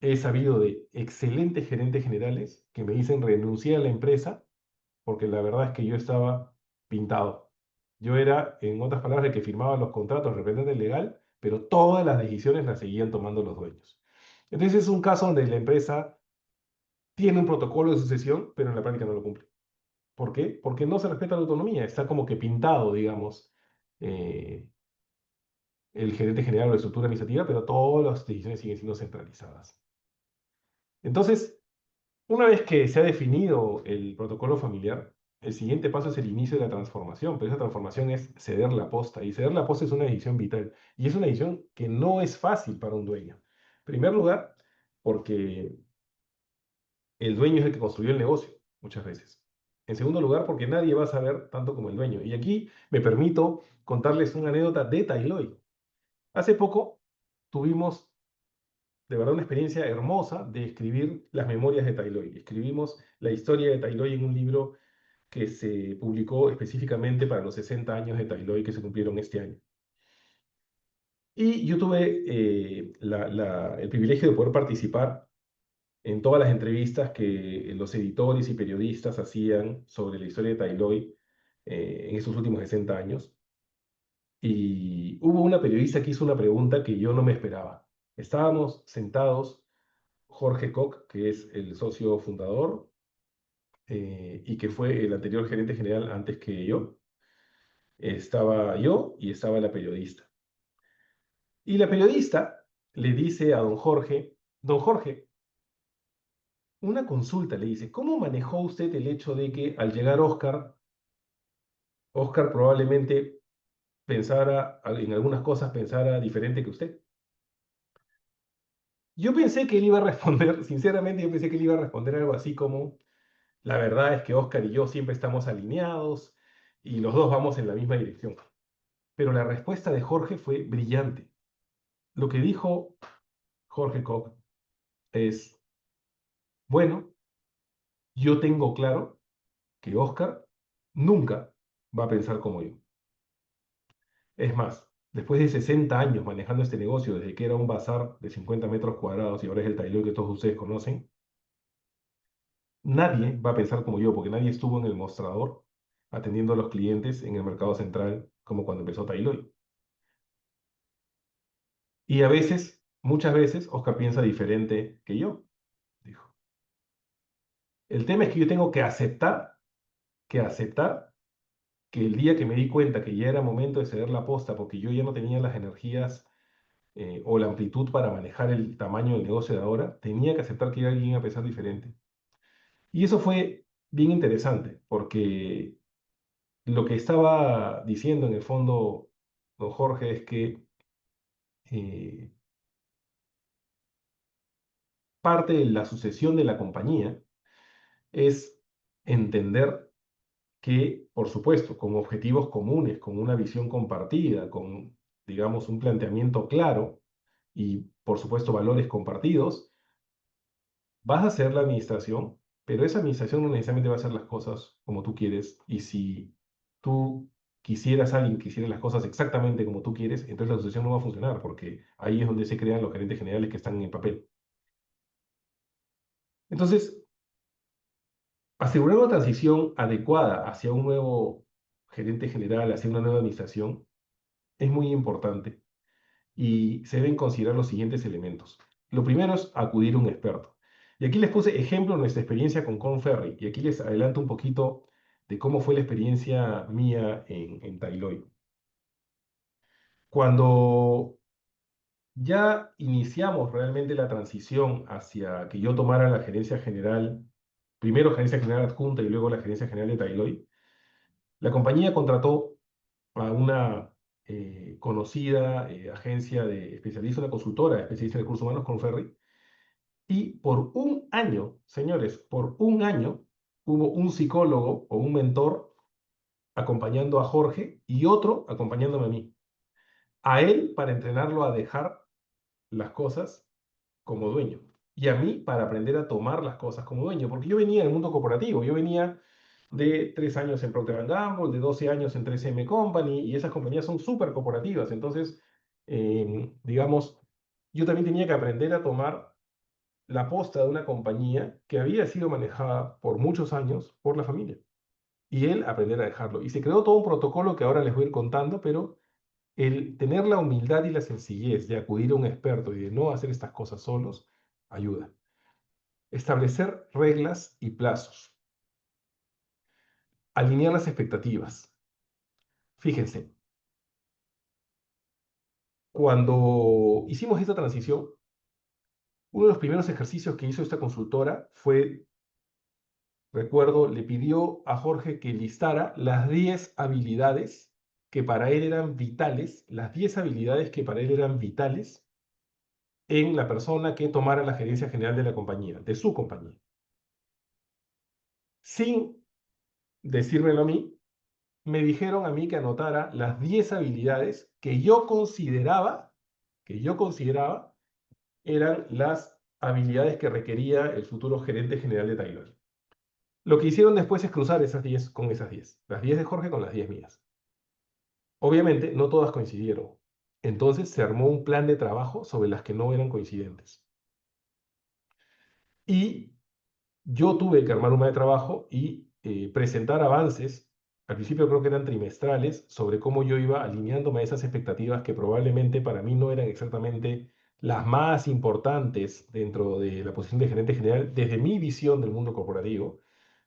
he sabido de excelentes gerentes generales que me dicen renunciar a la empresa porque la verdad es que yo estaba pintado. Yo era, en otras palabras, el que firmaba los contratos, el representante legal, pero todas las decisiones las seguían tomando los dueños. Entonces es un caso donde la empresa tiene un protocolo de sucesión, pero en la práctica no lo cumple. ¿Por qué? Porque no se respeta la autonomía, está como que pintado, digamos, eh, el gerente general o la estructura administrativa, pero todas las decisiones siguen siendo centralizadas. Entonces, una vez que se ha definido el protocolo familiar, el siguiente paso es el inicio de la transformación, pero esa transformación es ceder la posta, y ceder la posta es una decisión vital, y es una decisión que no es fácil para un dueño. En primer lugar, porque el dueño es el que construyó el negocio, muchas veces. En segundo lugar, porque nadie va a saber tanto como el dueño. Y aquí me permito contarles una anécdota de Tailoy. Hace poco tuvimos de verdad una experiencia hermosa de escribir las memorias de Tailoy. Escribimos la historia de Tailoy en un libro que se publicó específicamente para los 60 años de Tailoy que se cumplieron este año. Y yo tuve el privilegio de poder participar en todas las entrevistas que los editores y periodistas hacían sobre la historia de Tailoy en esos últimos 60 años. Y hubo una periodista que hizo una pregunta que yo no me esperaba. Estábamos sentados, Jorge Koch, que es el socio fundador y que fue el anterior gerente general antes que yo, estaba yo y estaba la periodista. Y la periodista le dice a don Jorge, una consulta, le dice, ¿cómo manejó usted el hecho de que al llegar Oscar probablemente pensara, en algunas cosas pensara diferente que usted? Yo pensé que él iba a responder, sinceramente yo pensé que él iba a responder algo así como, la verdad es que Oscar y yo siempre estamos alineados y los dos vamos en la misma dirección. Pero la respuesta de Jorge fue brillante. Lo que dijo Jorge Koch es, bueno, yo tengo claro que Oscar nunca va a pensar como yo. Es más, después de 60 años manejando este negocio, desde que era un bazar de 50 metros cuadrados y ahora es el Tailor que todos ustedes conocen, nadie va a pensar como yo, porque nadie estuvo en el mostrador atendiendo a los clientes en el mercado central como cuando empezó Tailor. Y a veces, muchas veces, Oscar piensa diferente que yo, dijo. El tema es que yo tengo que aceptar que el día que me di cuenta que ya era momento de ceder la posta, porque yo ya no tenía las energías o la amplitud para manejar el tamaño del negocio de ahora, tenía que aceptar que alguien iba a pensar diferente. Y eso fue bien interesante, porque lo que estaba diciendo en el fondo don Jorge es que eh, parte de la sucesión de la compañía es entender que, por supuesto, con objetivos comunes, con una visión compartida, con, digamos, un planteamiento claro y, por supuesto, valores compartidos, vas a hacer la administración, pero esa administración no necesariamente va a hacer las cosas como tú quieres. Y si tú quisieras a alguien que hiciera las cosas exactamente como tú quieres, entonces la asociación no va a funcionar, porque ahí es donde se crean los gerentes generales que están en el papel. Entonces, asegurar una transición adecuada hacia un nuevo gerente general, hacia una nueva administración, es muy importante y se deben considerar los siguientes elementos. Lo primero es acudir a un experto. Y aquí les puse ejemplo de nuestra experiencia con Conferry, y aquí les adelanto un poquito de cómo fue la experiencia mía en Tailoy. Cuando ya iniciamos realmente la transición hacia que yo tomara la gerencia general, primero gerencia general adjunta y luego la gerencia general de Tailoy, la compañía contrató a una conocida agencia de especialista, una consultora especialista en recursos humanos, Conferry, y por un año, señores, por un año hubo un psicólogo o un mentor acompañando a Jorge y otro acompañándome a mí. A él para entrenarlo a dejar las cosas como dueño y a mí para aprender a tomar las cosas como dueño, porque yo venía del mundo corporativo, yo venía de 3 años en Procter Gamble, de 12 años en 3M Company, y esas compañías son súper corporativas. Entonces, digamos, yo también tenía que aprender a tomar la posta de una compañía que había sido manejada por muchos años por la familia. Y él aprender a dejarlo. Y se creó todo un protocolo que ahora les voy a ir contando, pero el tener la humildad y la sencillez de acudir a un experto y de no hacer estas cosas solos, ayuda. Establecer reglas y plazos. Alinear las expectativas. Fíjense, cuando hicimos esta transición, uno de los primeros ejercicios que hizo esta consultora fue, recuerdo, le pidió a Jorge que listara las 10 habilidades que para él eran vitales, las 10 habilidades que para él eran vitales en la persona que tomara la gerencia general de la compañía, de su compañía. Sin decírmelo a mí, me dijeron a mí que anotara las 10 habilidades que yo consideraba eran las habilidades que requería el futuro gerente general de Taylor. Lo que hicieron después es cruzar esas 10 con esas 10, las 10 de Jorge con las 10 mías. Obviamente, no todas coincidieron. Entonces se armó un plan de trabajo sobre las que no eran coincidentes. Y yo tuve que armar un plan de trabajo y presentar avances, al principio creo que eran trimestrales, sobre cómo yo iba alineándome a esas expectativas que probablemente para mí no eran exactamente las más importantes dentro de la posición de gerente general desde mi visión del mundo corporativo,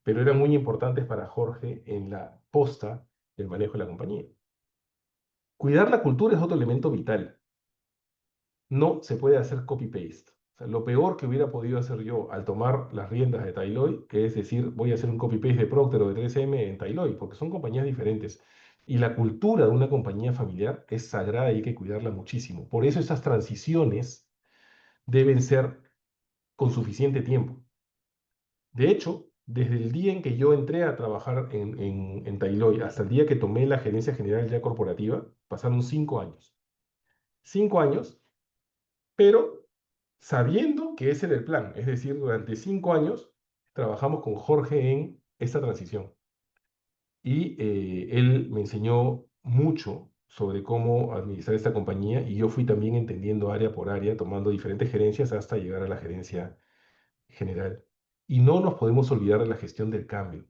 pero eran muy importantes para Jorge en la posta del manejo de la compañía. Cuidar la cultura es otro elemento vital. No se puede hacer copy-paste. O sea, lo peor que hubiera podido hacer yo al tomar las riendas de Tailoy, que es decir, voy a hacer un copy-paste de Procter o de 3M en Tailoy, porque son compañías diferentes. Y la cultura de una compañía familiar es sagrada y hay que cuidarla muchísimo. Por eso esas transiciones deben ser con suficiente tiempo. De hecho, desde el día en que yo entré a trabajar en Tailoy hasta el día que tomé la gerencia general ya corporativa, pasaron 5 años. 5 años, pero sabiendo que ese era el plan. Es decir, durante 5 años trabajamos con Jorge en esta transición. Y él me enseñó mucho sobre cómo administrar esta compañía y yo fui también entendiendo área por área, tomando diferentes gerencias hasta llegar a la gerencia general. Y no nos podemos olvidar de la gestión del cambio.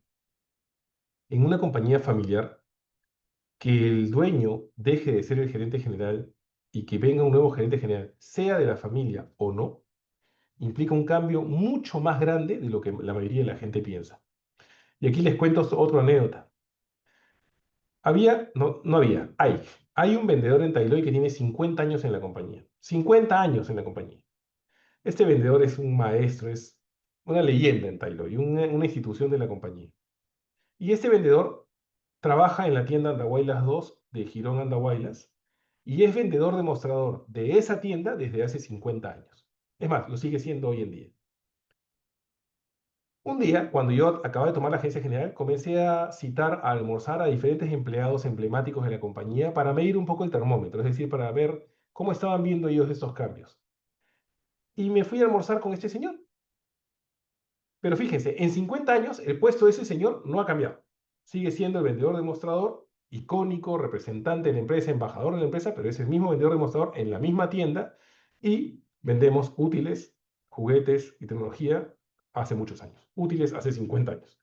En una compañía familiar, que el dueño deje de ser el gerente general y que venga un nuevo gerente general, sea de la familia o no, implica un cambio mucho más grande de lo que la mayoría de la gente piensa. Y aquí les cuento otra anécdota. Hay un vendedor en Tailoy que tiene 50 años en la compañía. 50 años en la compañía. Este vendedor es un maestro, es una leyenda en Tailoy, una institución de la compañía. Y este vendedor trabaja en la tienda Andahuaylas 2 de Girón Andahuaylas y es vendedor demostrador de esa tienda desde hace 50 años. Es más, lo sigue siendo hoy en día. Un día, cuando yo acababa de tomar la agencia general, comencé a citar a almorzar a diferentes empleados emblemáticos de la compañía para medir un poco el termómetro, es decir, para ver cómo estaban viendo ellos estos cambios. Y me fui a almorzar con este señor. Pero fíjense, en 50 años el puesto de ese señor no ha cambiado. Sigue siendo el vendedor demostrador, icónico, representante de la empresa, embajador de la empresa, pero es el mismo vendedor demostrador en la misma tienda y vendemos útiles, juguetes y tecnología hace muchos años. Útiles hace 50 años.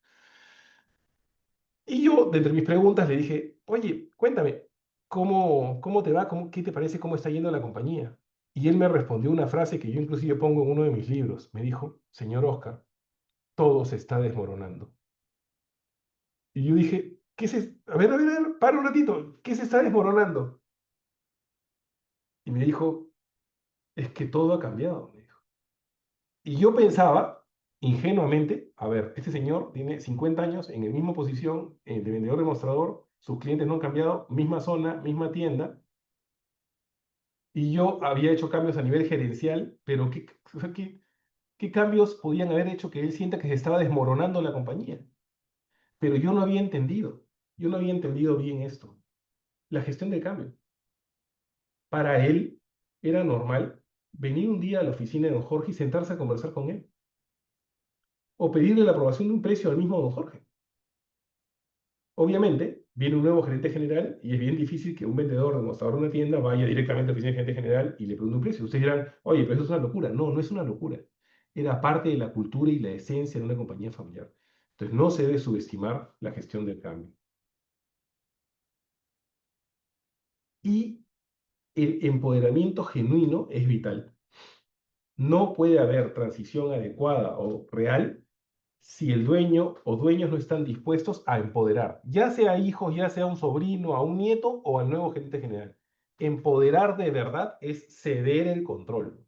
Y yo, de entre mis preguntas, le dije, oye, cuéntame, ¿cómo te va? ¿Qué te parece? ¿Cómo está yendo la compañía? Y él me respondió una frase que yo inclusive pongo en uno de mis libros. Me dijo, señor Oscar, todo se está desmoronando. Y yo dije, a ver, para un ratito, ¿qué se está desmoronando? Y me dijo, es que todo ha cambiado, me dijo. Y yo pensaba, ingenuamente, a ver, este señor tiene 50 años en la misma posición de vendedor demostrador, sus clientes no han cambiado, misma zona, misma tienda, y yo había hecho cambios a nivel gerencial, pero o sea, ¿qué cambios podían haber hecho que él sienta que se estaba desmoronando la compañía? Pero yo no había entendido bien esto, la gestión del cambio. Para él era normal venir un día a la oficina de don Jorge y sentarse a conversar con él, o pedirle la aprobación de un precio al mismo don Jorge. Obviamente, viene un nuevo gerente general y es bien difícil que un vendedor demostrador de una tienda vaya directamente a la oficina del gerente general y le pregunte un precio. Ustedes dirán, oye, pero eso es una locura. No, no es una locura. Era parte de la cultura y la esencia de una compañía familiar. Entonces, no se debe subestimar la gestión del cambio. Y el empoderamiento genuino es vital. No puede haber transición adecuada o real si el dueño o dueños no están dispuestos a empoderar, ya sea hijos, ya sea un sobrino, a un nieto o al nuevo gerente general. Empoderar de verdad es ceder el control.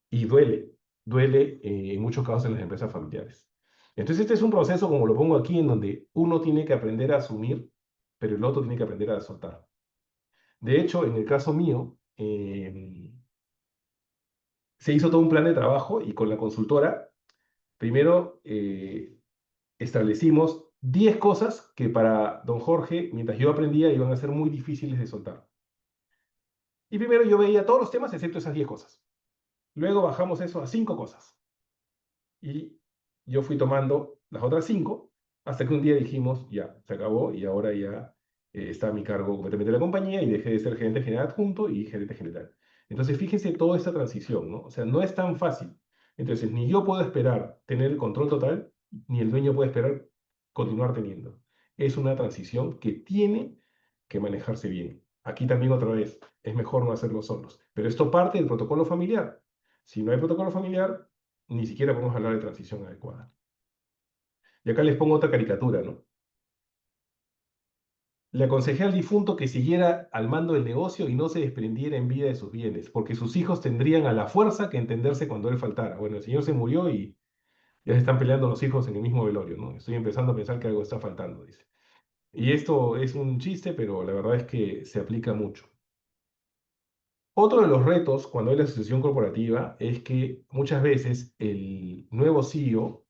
Y duele en muchos casos en las empresas familiares. Entonces este es un proceso, como lo pongo aquí, en donde uno tiene que aprender a asumir, pero el otro tiene que aprender a soltar. De hecho, en el caso mío, se hizo todo un plan de trabajo y con la consultora, primero establecimos 10 cosas que para don Jorge, mientras yo aprendía, iban a ser muy difíciles de soltar. Y primero yo veía todos los temas excepto esas 10 cosas. Luego bajamos eso a 5 cosas. Y yo fui tomando las otras 5 hasta que un día dijimos, ya, se acabó y ahora ya está a mi cargo completamente la compañía y dejé de ser gerente general adjunto y gerente general. Entonces fíjense toda esta transición, ¿no? O sea, no es tan fácil. Entonces, ni yo puedo esperar tener el control total, ni el dueño puede esperar continuar teniendo. Es una transición que tiene que manejarse bien. Aquí también otra vez, es mejor no hacerlo solos. Pero esto parte del protocolo familiar. Si no hay protocolo familiar, ni siquiera podemos hablar de transición adecuada. Y acá les pongo otra caricatura, ¿no? Le aconsejé al difunto que siguiera al mando del negocio y no se desprendiera en vida de sus bienes, porque sus hijos tendrían a la fuerza que entenderse cuando él faltara. Bueno, el señor se murió y ya se están peleando los hijos en el mismo velorio, ¿no? Estoy empezando a pensar que algo está faltando, dice. Y esto es un chiste, pero la verdad es que se aplica mucho. Otro de los retos cuando hay la sucesión corporativa es que muchas veces el nuevo CEO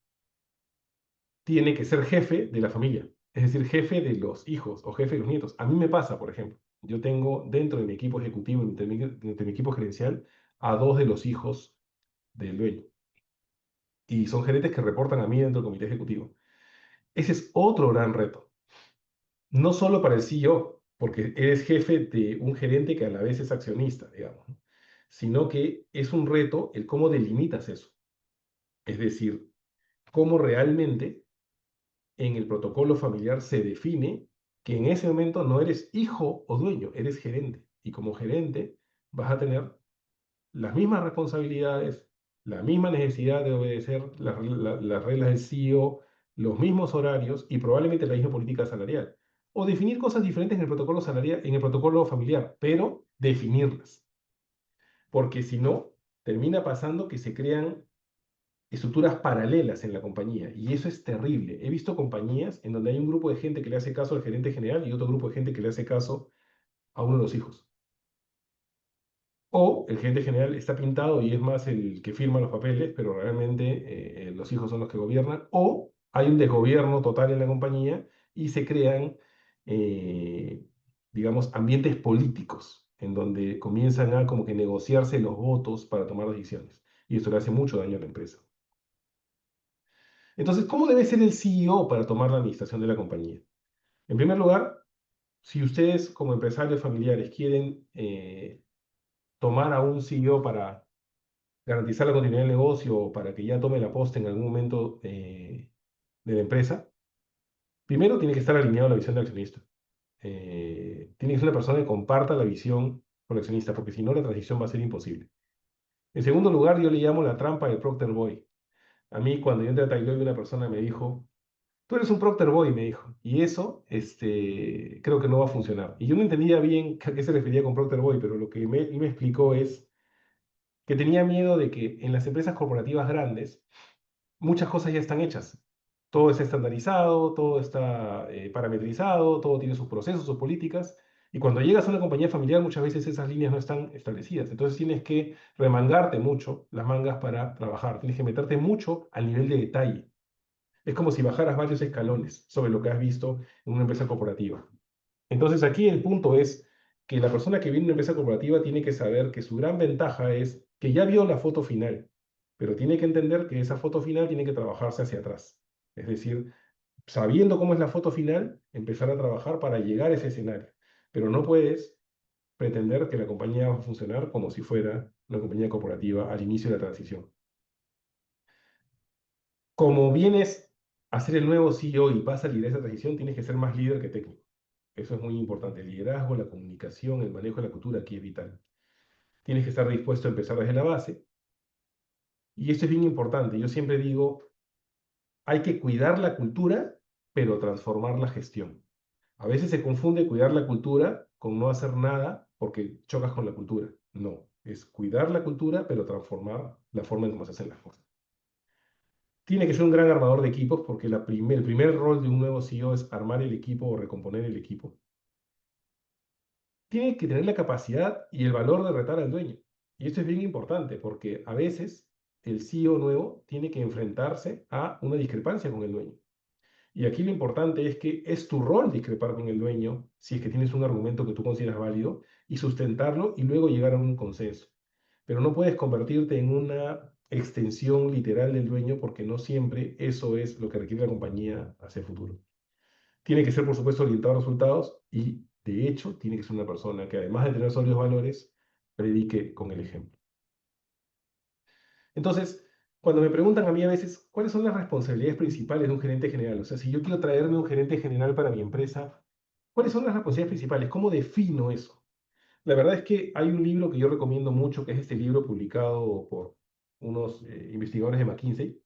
tiene que ser jefe de la familia, es decir, jefe de los hijos o jefe de los nietos. A mí me pasa, por ejemplo, yo tengo dentro de mi equipo ejecutivo, de mi equipo gerencial, a 2 de los hijos del dueño. Y son gerentes que reportan a mí dentro del comité ejecutivo. Ese es otro gran reto. No solo para el CEO, porque eres jefe de un gerente que a la vez es accionista, digamos, ¿no? Sino que es un reto el cómo delimitas eso. Es decir, cómo realmente en el protocolo familiar se define que en ese momento no eres hijo o dueño, eres gerente. Y como gerente vas a tener las mismas responsabilidades, la misma necesidad de obedecer las reglas del CEO, los mismos horarios y probablemente la misma política salarial. O definir cosas diferentes en el protocolo salarial, en el protocolo familiar, pero definirlas. Porque si no, termina pasando que se crean estructuras paralelas en la compañía y eso es terrible. He visto compañías en donde hay un grupo de gente que le hace caso al gerente general y otro grupo de gente que le hace caso a uno de los hijos. O el gerente general está pintado y es más el que firma los papeles, pero realmente los hijos son los que gobiernan. O hay un desgobierno total en la compañía y se crean, eh, digamos, ambientes políticos en donde comienzan a como que negociarse los votos para tomar decisiones. Y esto le hace mucho daño a la empresa. Entonces, ¿cómo debe ser el CEO para tomar la administración de la compañía? En primer lugar, si ustedes como empresarios familiares quieren tomar a un CEO para garantizar la continuidad del negocio o para que ya tome la posta en algún momento de la empresa, primero tiene que estar alineado a la visión del accionista. Tiene que ser una persona que comparta la visión con el accionista, porque si no, la transición va a ser imposible. En segundo lugar, yo le llamo la trampa del Procter Boy. A mí, cuando yo entré a Tailoi, una persona me dijo, tú eres un Procter Boy, me dijo, y eso creo que no va a funcionar. Y yo no entendía bien a qué se refería con Procter Boy, pero lo que me explicó es que tenía miedo de que en las empresas corporativas grandes, muchas cosas ya están hechas. Todo está estandarizado, todo está parametrizado, todo tiene sus procesos, sus políticas. Y cuando llegas a una compañía familiar, muchas veces esas líneas no están establecidas. Entonces tienes que remangarte mucho las mangas para trabajar. Tienes que meterte mucho al nivel de detalle. Es como si bajaras varios escalones sobre lo que has visto en una empresa corporativa. Entonces aquí el punto es que la persona que viene a una empresa corporativa tiene que saber que su gran ventaja es que ya vio la foto final, pero tiene que entender que esa foto final tiene que trabajarse hacia atrás. Es decir, sabiendo cómo es la foto final, empezar a trabajar para llegar a ese escenario. Pero no puedes pretender que la compañía va a funcionar como si fuera una compañía corporativa al inicio de la transición. Como vienes a ser el nuevo CEO y vas a liderar esa transición, tienes que ser más líder que técnico. Eso es muy importante. El liderazgo, la comunicación, el manejo de la cultura aquí es vital. Tienes que estar dispuesto a empezar desde la base. Y esto es bien importante. Yo siempre digo, hay que cuidar la cultura, pero transformar la gestión. A veces se confunde cuidar la cultura con no hacer nada porque chocas con la cultura. No, es cuidar la cultura, pero transformar la forma en cómo se hacen las cosas. Tiene que ser un gran armador de equipos porque el primer rol de un nuevo CEO es armar el equipo o recomponer el equipo. Tiene que tener la capacidad y el valor de retar al dueño. Y esto es bien importante porque a veces el CEO nuevo tiene que enfrentarse a una discrepancia con el dueño. Y aquí lo importante es que es tu rol discrepar con el dueño si es que tienes un argumento que tú consideras válido y sustentarlo y luego llegar a un consenso. Pero no puedes convertirte en una extensión literal del dueño porque no siempre eso es lo que requiere la compañía hacia el futuro. Tiene que ser, por supuesto, orientado a resultados y, de hecho, tiene que ser una persona que, además de tener sólidos valores, predique con el ejemplo. Entonces, cuando me preguntan a mí a veces, ¿cuáles son las responsabilidades principales de un gerente general? O sea, si yo quiero traerme un gerente general para mi empresa, ¿cuáles son las responsabilidades principales? ¿Cómo defino eso? La verdad es que hay un libro que yo recomiendo mucho, que es este libro publicado por unos investigadores de McKinsey,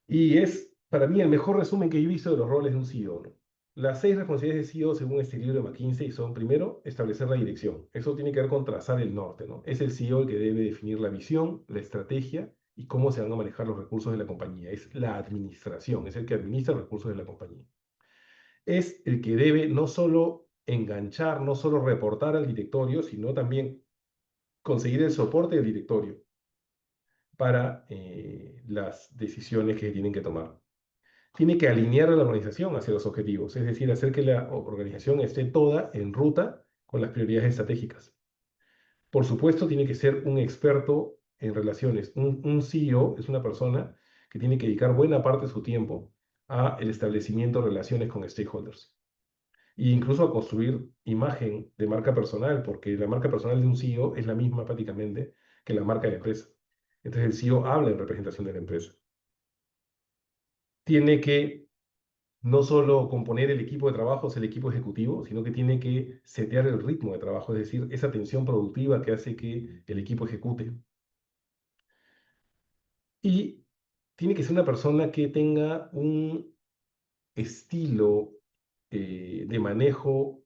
y es para mí el mejor resumen que yo he visto de los roles de un CEO, ¿no? Las 6 responsabilidades de CEO, según este libro de McKinsey, son, primero, establecer la dirección. Eso tiene que ver con trazar el norte, ¿no? Es el CEO el que debe definir la visión, la estrategia y cómo se van a manejar los recursos de la compañía. Es la administración, es el que administra los recursos de la compañía. Es el que debe no solo enganchar, no solo reportar al directorio, sino también conseguir el soporte del directorio para las decisiones que tienen que tomar. Tiene que alinear a la organización hacia los objetivos, es decir, hacer que la organización esté toda en ruta con las prioridades estratégicas. Por supuesto, tiene que ser un experto en relaciones. Un CEO es una persona que tiene que dedicar buena parte de su tiempo a el establecimiento de relaciones con stakeholders e incluso a construir imagen de marca personal, porque la marca personal de un CEO es la misma prácticamente que la marca de la empresa. Entonces el CEO habla en representación de la empresa. Tiene que no solo componer el equipo de trabajo, el equipo ejecutivo, sino que tiene que setear el ritmo de trabajo, es decir, esa tensión productiva que hace que el equipo ejecute. Y tiene que ser una persona que tenga un estilo de manejo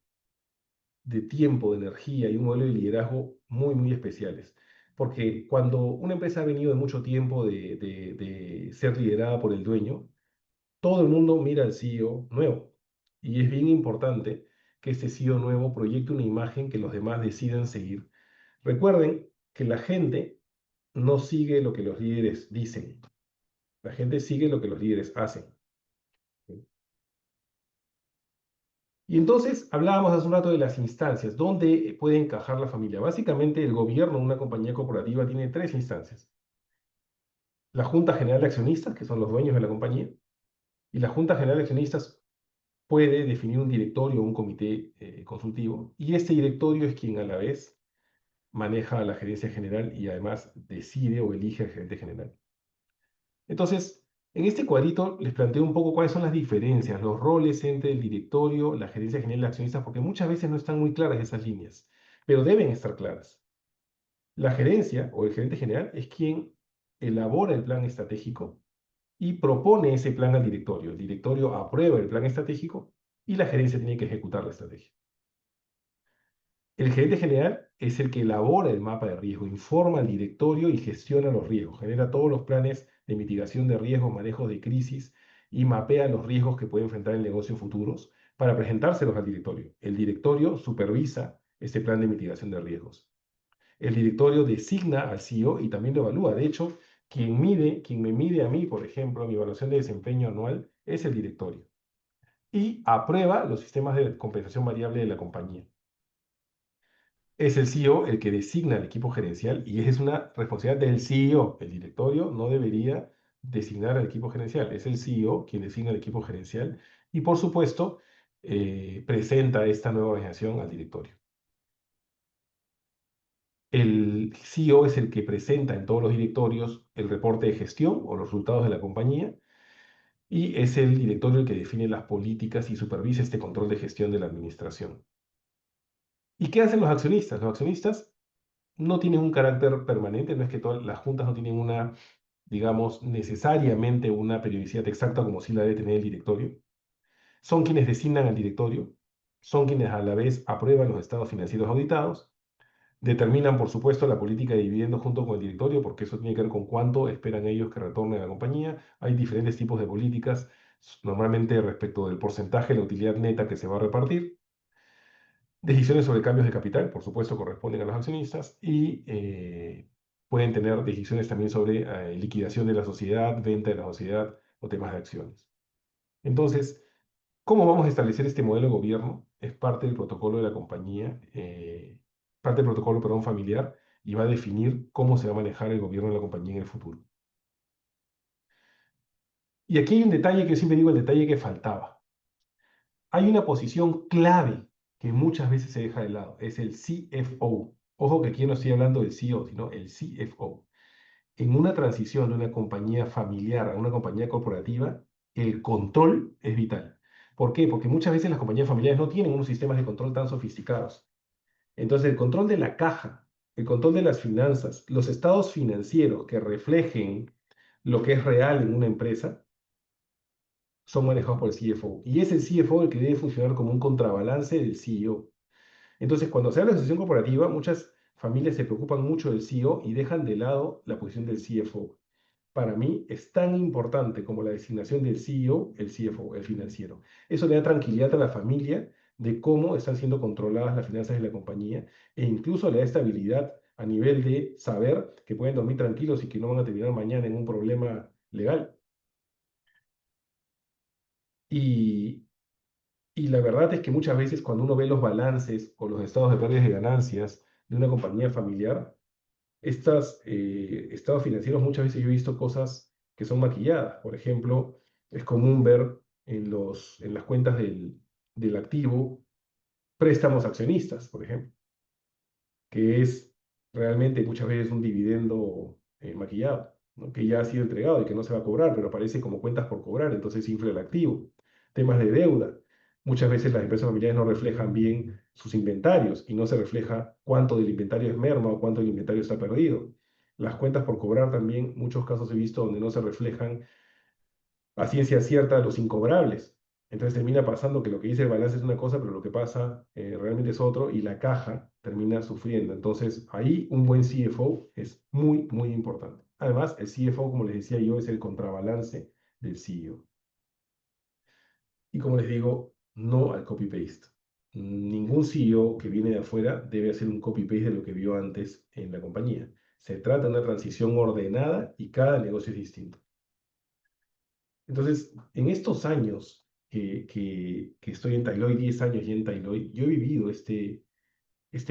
de tiempo, de energía y un modelo de liderazgo muy, muy especiales. Porque cuando una empresa ha venido de mucho tiempo de ser liderada por el dueño, todo el mundo mira al CEO nuevo. Y es bien importante que este CEO nuevo proyecte una imagen que los demás decidan seguir. Recuerden que la gente no sigue lo que los líderes dicen, la gente sigue lo que los líderes hacen. Y entonces hablábamos hace un rato de las instancias, ¿dónde puede encajar la familia? Básicamente el gobierno de una compañía corporativa tiene tres instancias. La Junta General de Accionistas, que son los dueños de la compañía, y la Junta General de Accionistas puede definir un directorio o un comité consultivo, y este directorio es quien a la vez maneja a la gerencia general y además decide o elige al gerente general. Entonces, en este cuadrito les planteo un poco cuáles son las diferencias, los roles entre el directorio, la gerencia general de accionistas, porque muchas veces no están muy claras esas líneas, pero deben estar claras. La gerencia o el gerente general es quien elabora el plan estratégico y propone ese plan al directorio. El directorio aprueba el plan estratégico y la gerencia tiene que ejecutar la estrategia. El gerente general es el que elabora el mapa de riesgo, informa al directorio y gestiona los riesgos, genera todos los planes de mitigación de riesgos, manejo de crisis y mapea los riesgos que puede enfrentar el negocio en futuros para presentárselos al directorio. El directorio supervisa ese plan de mitigación de riesgos. El directorio designa al CEO y también lo evalúa. De hecho, quien me mide a mí, por ejemplo, mi evaluación de desempeño anual, es el directorio. Y aprueba los sistemas de compensación variable de la compañía. Es el CEO el que designa al equipo gerencial y es una responsabilidad del CEO. El directorio no debería designar al equipo gerencial. Es el CEO quien designa al equipo gerencial y, por supuesto, presenta esta nueva organización al directorio. El CEO es el que presenta en todos los directorios el reporte de gestión o los resultados de la compañía y es el directorio el que define las políticas y supervisa este control de gestión de la administración. ¿Y qué hacen los accionistas? Los accionistas no tienen un carácter permanente, no es que todas las juntas no tienen una, digamos, necesariamente una periodicidad exacta como sí la debe tener el directorio. Son quienes designan al directorio, son quienes a la vez aprueban los estados financieros auditados. Determinan, por supuesto, la política de dividendos junto con el directorio, porque eso tiene que ver con cuánto esperan ellos que retorne a la compañía. Hay diferentes tipos de políticas, normalmente respecto del porcentaje de la utilidad neta que se va a repartir. Decisiones sobre cambios de capital, por supuesto, corresponden a los accionistas y pueden tener decisiones también sobre liquidación de la sociedad, venta de la sociedad o temas de acciones. Entonces, ¿cómo vamos a establecer este modelo de gobierno? Es parte del protocolo de la compañía, parte del protocolo, perdón, familiar, y va a definir cómo se va a manejar el gobierno de la compañía en el futuro. Y aquí hay un detalle que yo siempre digo, el detalle que faltaba. Hay una posición clave que muchas veces se deja de lado, es el CFO. Ojo que aquí no estoy hablando del CEO, sino el CFO. En una transición de una compañía familiar a una compañía corporativa, el control es vital. ¿Por qué? Porque muchas veces las compañías familiares no tienen unos sistemas de control tan sofisticados. Entonces, el control de la caja, el control de las finanzas, los estados financieros que reflejen lo que es real en una empresa, son manejados por el CFO. Y es el CFO el que debe funcionar como un contrabalance del CEO. Entonces, cuando se habla de sucesión corporativa, muchas familias se preocupan mucho del CEO y dejan de lado la posición del CFO. Para mí es tan importante como la designación del CEO, el CFO, el financiero. Eso le da tranquilidad a la familia de cómo están siendo controladas las finanzas de la compañía e incluso le da estabilidad a nivel de saber que pueden dormir tranquilos y que no van a terminar mañana en un problema legal. Y, y la verdad es que muchas veces cuando uno ve los balances o los estados de pérdidas y ganancias de una compañía familiar, estos estados financieros muchas veces yo he visto cosas que son maquilladas. Por ejemplo, es común ver en las cuentas del activo préstamos accionistas, por ejemplo, que es realmente muchas veces un dividendo maquillado, ¿no? Que ya ha sido entregado y que no se va a cobrar, pero aparece como cuentas por cobrar, entonces infla el activo. Temas de deuda. Muchas veces las empresas familiares no reflejan bien sus inventarios y no se refleja cuánto del inventario es merma o cuánto del inventario está perdido. Las cuentas por cobrar también, muchos casos he visto donde no se reflejan a ciencia cierta los incobrables. Entonces termina pasando que lo que dice el balance es una cosa, pero lo que pasa realmente es otro y la caja termina sufriendo. Entonces ahí un buen CFO es muy, muy importante. Además, el CFO, como les decía yo, es el contrabalance del CEO. Y como les digo, no al copy-paste. ningún CEO que viene de afuera debe hacer un copy-paste de lo que vio antes en la compañía. Se trata de una transición ordenada y cada negocio es distinto. Entonces, en estos años que estoy en Tailoy, 10 años ya en Tailoy, yo he vivido este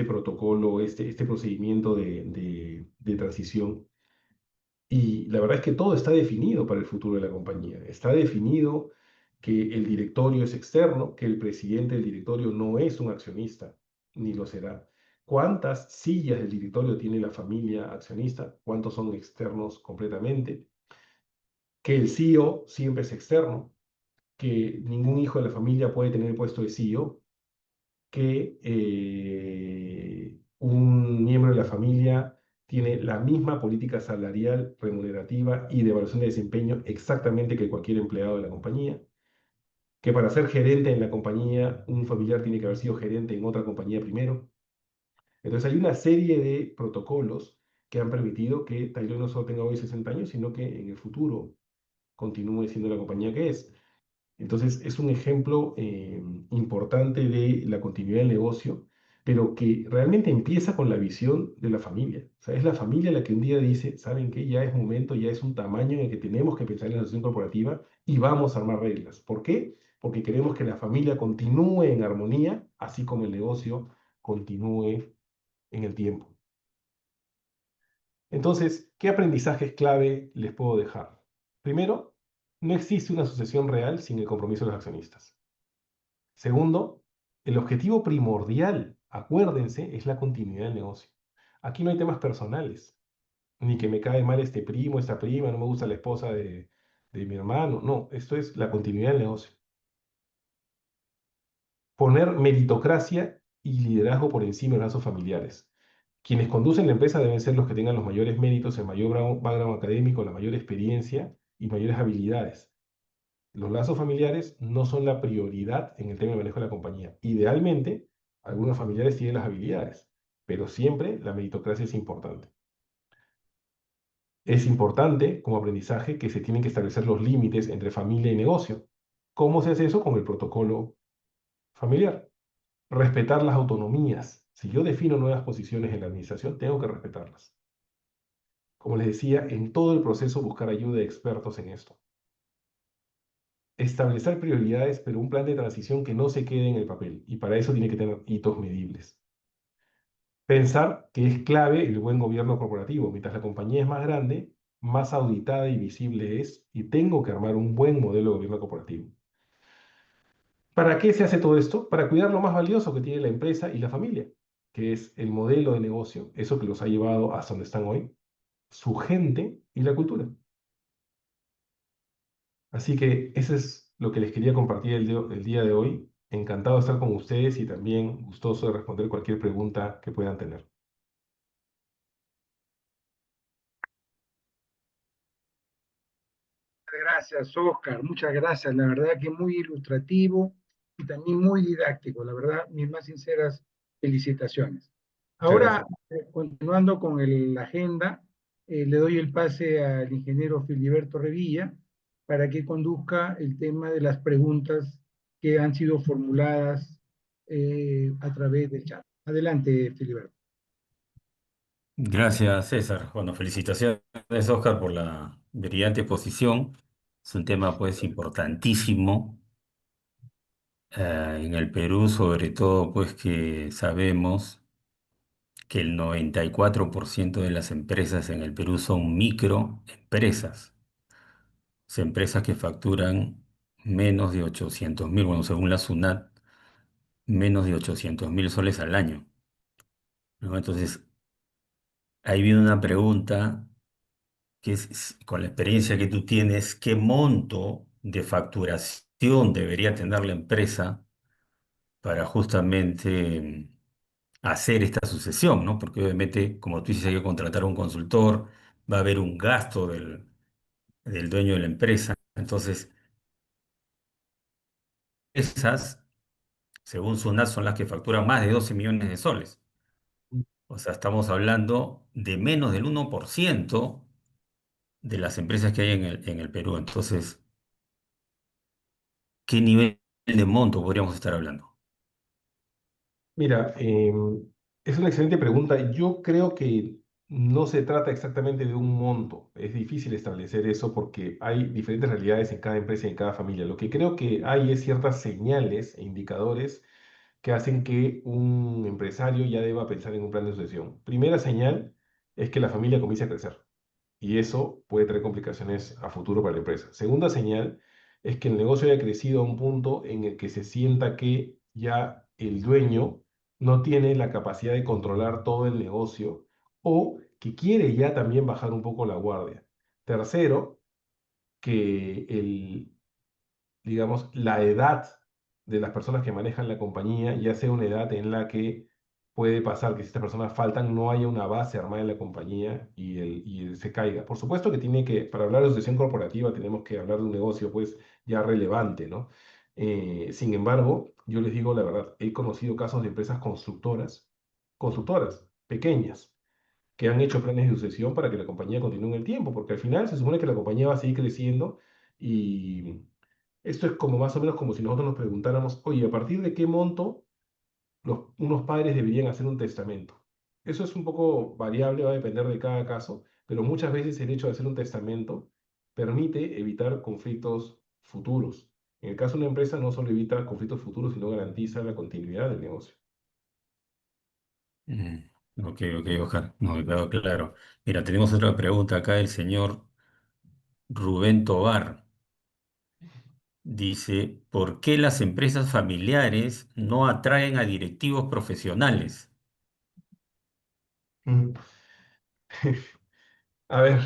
protocolo, este procedimiento de transición. Y la verdad es que todo está definido para el futuro de la compañía. Está definido que el directorio es externo, que el presidente del directorio no es un accionista, ni lo será. ¿Cuántas sillas del directorio tiene la familia accionista? ¿Cuántos son externos completamente? Que el CEO siempre es externo, que ningún hijo de la familia puede tener el puesto de CEO, que un miembro de la familia tiene la misma política salarial, remunerativa y de evaluación de desempeño exactamente que cualquier empleado de la compañía, que para ser gerente en la compañía un familiar tiene que haber sido gerente en otra compañía primero. Entonces hay una serie de protocolos que han permitido que Taylor no solo tenga hoy 60 años, sino que en el futuro continúe siendo la compañía que es. Entonces, es un ejemplo importante de la continuidad del negocio, pero que realmente empieza con la visión de la familia. O sea, es la familia la que un día dice, ¿saben qué? Ya es momento, ya es un tamaño en el que tenemos que pensar en la asociación corporativa y vamos a armar reglas. ¿Por qué? Porque queremos que la familia continúe en armonía, así como el negocio continúe en el tiempo. Entonces, ¿qué aprendizajes clave les puedo dejar? Primero, no existe una sucesión real sin el compromiso de los accionistas. Segundo, el objetivo primordial, acuérdense, es la continuidad del negocio. Aquí no hay temas personales, ni que me cae mal este primo, esta prima, no me gusta la esposa de mi hermano. No, esto es la continuidad del negocio. Poner meritocracia y liderazgo por encima de los lazos familiares. Quienes conducen la empresa deben ser los que tengan los mayores méritos, el mayor background académico, la mayor experiencia y mayores habilidades. Los lazos familiares no son la prioridad en el tema de manejo de la compañía. Idealmente, algunos familiares tienen las habilidades, pero siempre la meritocracia es importante. Es importante como aprendizaje que se tienen que establecer los límites entre familia y negocio. ¿Cómo se hace eso? Con el protocolo familiar. Respetar las autonomías. Si yo defino nuevas posiciones en la administración, tengo que respetarlas. Como les decía, en todo el proceso buscar ayuda de expertos en esto. Establecer prioridades, pero un plan de transición que no se quede en el papel. Y para eso tiene que tener hitos medibles. Pensar que es clave el buen gobierno corporativo. Mientras la compañía es más grande, más auditada y visible es, y tengo que armar un buen modelo de gobierno corporativo. ¿Para qué se hace todo esto? Para cuidar lo más valioso que tiene la empresa y la familia, que es el modelo de negocio, eso que los ha llevado hasta donde están hoy, su gente y la cultura. Así que eso es lo que les quería compartir el día de hoy. Encantado de estar con ustedes y también gustoso de responder cualquier pregunta que puedan tener. Gracias, Oscar, muchas gracias. La verdad que muy ilustrativo y también muy didáctico. La verdad, mis más sinceras felicitaciones. Muchas Ahora, gracias. continuando con la agenda, le doy el pase al ingeniero Filiberto Revilla para que conduzca el tema de las preguntas que han sido formuladas a través del chat. Adelante, Filiberto. Gracias, César. Bueno, felicitaciones, Oscar, por la brillante exposición. Es un tema, pues, importantísimo en el Perú, sobre todo, pues, que sabemos que el 94% de las empresas en el Perú son microempresas. Son empresas que facturan menos de 800.000, bueno, según la SUNAT, menos de 800.000 soles al año, ¿no? Entonces, ahí viene una pregunta que es, con la experiencia que tú tienes, ¿qué monto de facturación debería tener la empresa para justamente hacer esta sucesión, ¿no? Porque obviamente, como tú dices, hay que contratar a un consultor, va a haber un gasto del dueño de la empresa. Entonces, esas, según SUNAT, son las que facturan más de 12 millones de soles. O sea, estamos hablando de menos del 1% de las empresas que hay en el Perú. Entonces, ¿qué nivel de monto podríamos estar hablando? Mira, es una excelente pregunta. Yo creo que no se trata exactamente de un monto. Es difícil establecer eso porque hay diferentes realidades en cada empresa y en cada familia. Lo que creo que hay es ciertas señales e indicadores que hacen que un empresario ya deba pensar en un plan de sucesión. Primera señal es que la familia comience a crecer y eso puede traer complicaciones a futuro para la empresa. Segunda señal es que el negocio haya crecido a un punto en el que se sienta que ya el dueño no tiene la capacidad de controlar todo el negocio o que quiere ya también bajar un poco la guardia. Tercero, que digamos, la edad de las personas que manejan la compañía, ya sea una edad en la que puede pasar que si estas personas faltan, no haya una base armada en la compañía y se caiga. Por supuesto que tiene que, para hablar de sucesión corporativa, tenemos que hablar de un negocio, pues, ya relevante, ¿no? Sin embargo, yo les digo la verdad, he conocido casos de empresas constructoras, pequeñas, que han hecho planes de sucesión para que la compañía continúe en el tiempo, porque al final se supone que la compañía va a seguir creciendo y esto es como más o menos como si nosotros nos preguntáramos, oye, ¿a partir de qué monto unos padres deberían hacer un testamento? Eso es un poco variable, va a depender de cada caso, pero muchas veces el hecho de hacer un testamento permite evitar conflictos futuros. En el caso de una empresa no solo evita conflictos futuros, sino garantiza la continuidad del negocio. Mm, ok, ok, Oscar, no me quedó claro. Mira, tenemos otra pregunta acá del señor Rubén Tobar. Dice, ¿por qué las empresas familiares no atraen a directivos profesionales? Mm. A ver,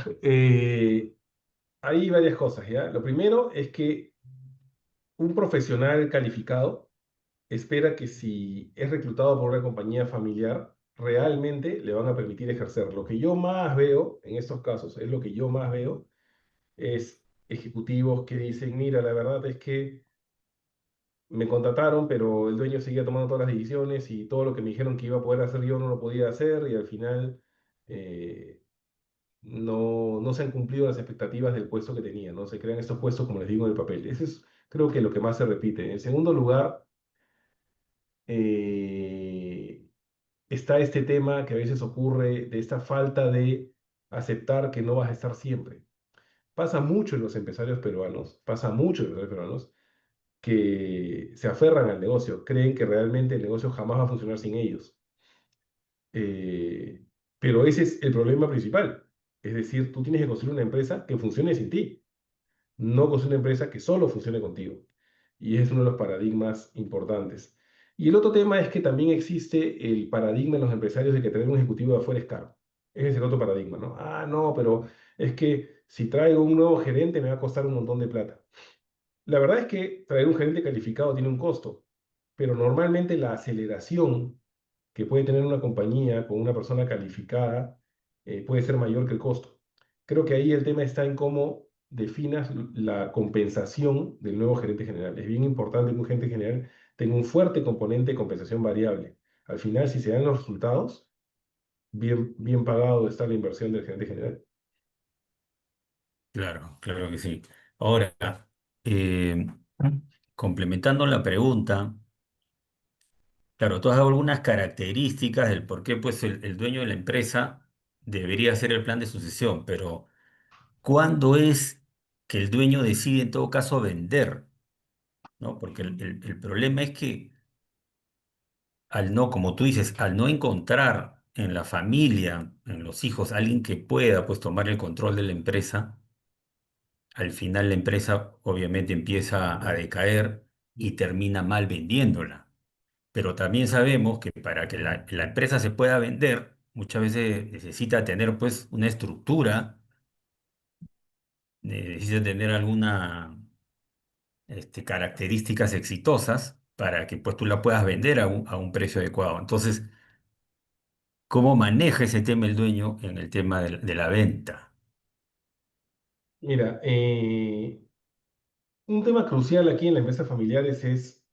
hay varias cosas, ¿ya? Lo primero es que un profesional calificado espera que si es reclutado por una compañía familiar, realmente le van a permitir ejercer. Lo que yo más veo en estos casos, es lo que yo más veo, es ejecutivos que dicen, mira, la verdad es que me contrataron, pero el dueño seguía tomando todas las decisiones y todo lo que me dijeron que iba a poder hacer yo no lo podía hacer y al final eh, no se han cumplido las expectativas del puesto que tenía, ¿no? Se crean estos puestos, como les digo, en el papel. Ese es, creo que lo que más se repite. En segundo lugar, eh, está este tema que a veces ocurre de esta falta de aceptar que no vas a estar siempre. Pasa mucho en los empresarios peruanos, pasa mucho en los empresarios peruanos que se aferran al negocio, creen que realmente el negocio jamás va a funcionar sin ellos. Eh, pero ese es el problema principal. Es decir, tú tienes que construir una empresa que funcione sin ti, no construir una empresa que solo funcione contigo. Y es uno de los paradigmas importantes. Y el otro tema es que también existe el paradigma en los empresarios de que tener un ejecutivo de afuera es caro. Ese es el otro paradigma, ¿no? Ah, no, pero es que si traigo un nuevo gerente me va a costar un montón de plata. La verdad es que traer un gerente calificado tiene un costo, pero normalmente la aceleración que puede tener una compañía con una persona calificada puede ser mayor que el costo. Creo que ahí el tema está en cómo definas la compensación del nuevo gerente general. Es bien importante que un gerente general tenga un fuerte componente de compensación variable. Al final, si se dan los resultados, bien pagado está la inversión del gerente general. Claro, claro que sí. Ahora, eh, complementando la pregunta, claro, tú has dado algunas características del por qué pues, el dueño de la empresa debería hacer el plan de sucesión, pero ¿cuándo es que el dueño decide en todo caso vender? ¿No? Porque el problema es que al no, como tú dices, al no encontrar en la familia, en los hijos, alguien que pueda pues tomar el control de la empresa, al final la empresa obviamente empieza a decaer y termina mal vendiéndola. Pero también sabemos que para que la empresa se pueda vender, muchas veces necesita tener pues una estructura, necesita tener alguna características exitosas para que pues tú la puedas vender a un precio adecuado. Entonces, ¿cómo maneja ese tema el dueño en el tema de la venta? Mira, un tema crucial aquí en las empresas familiares es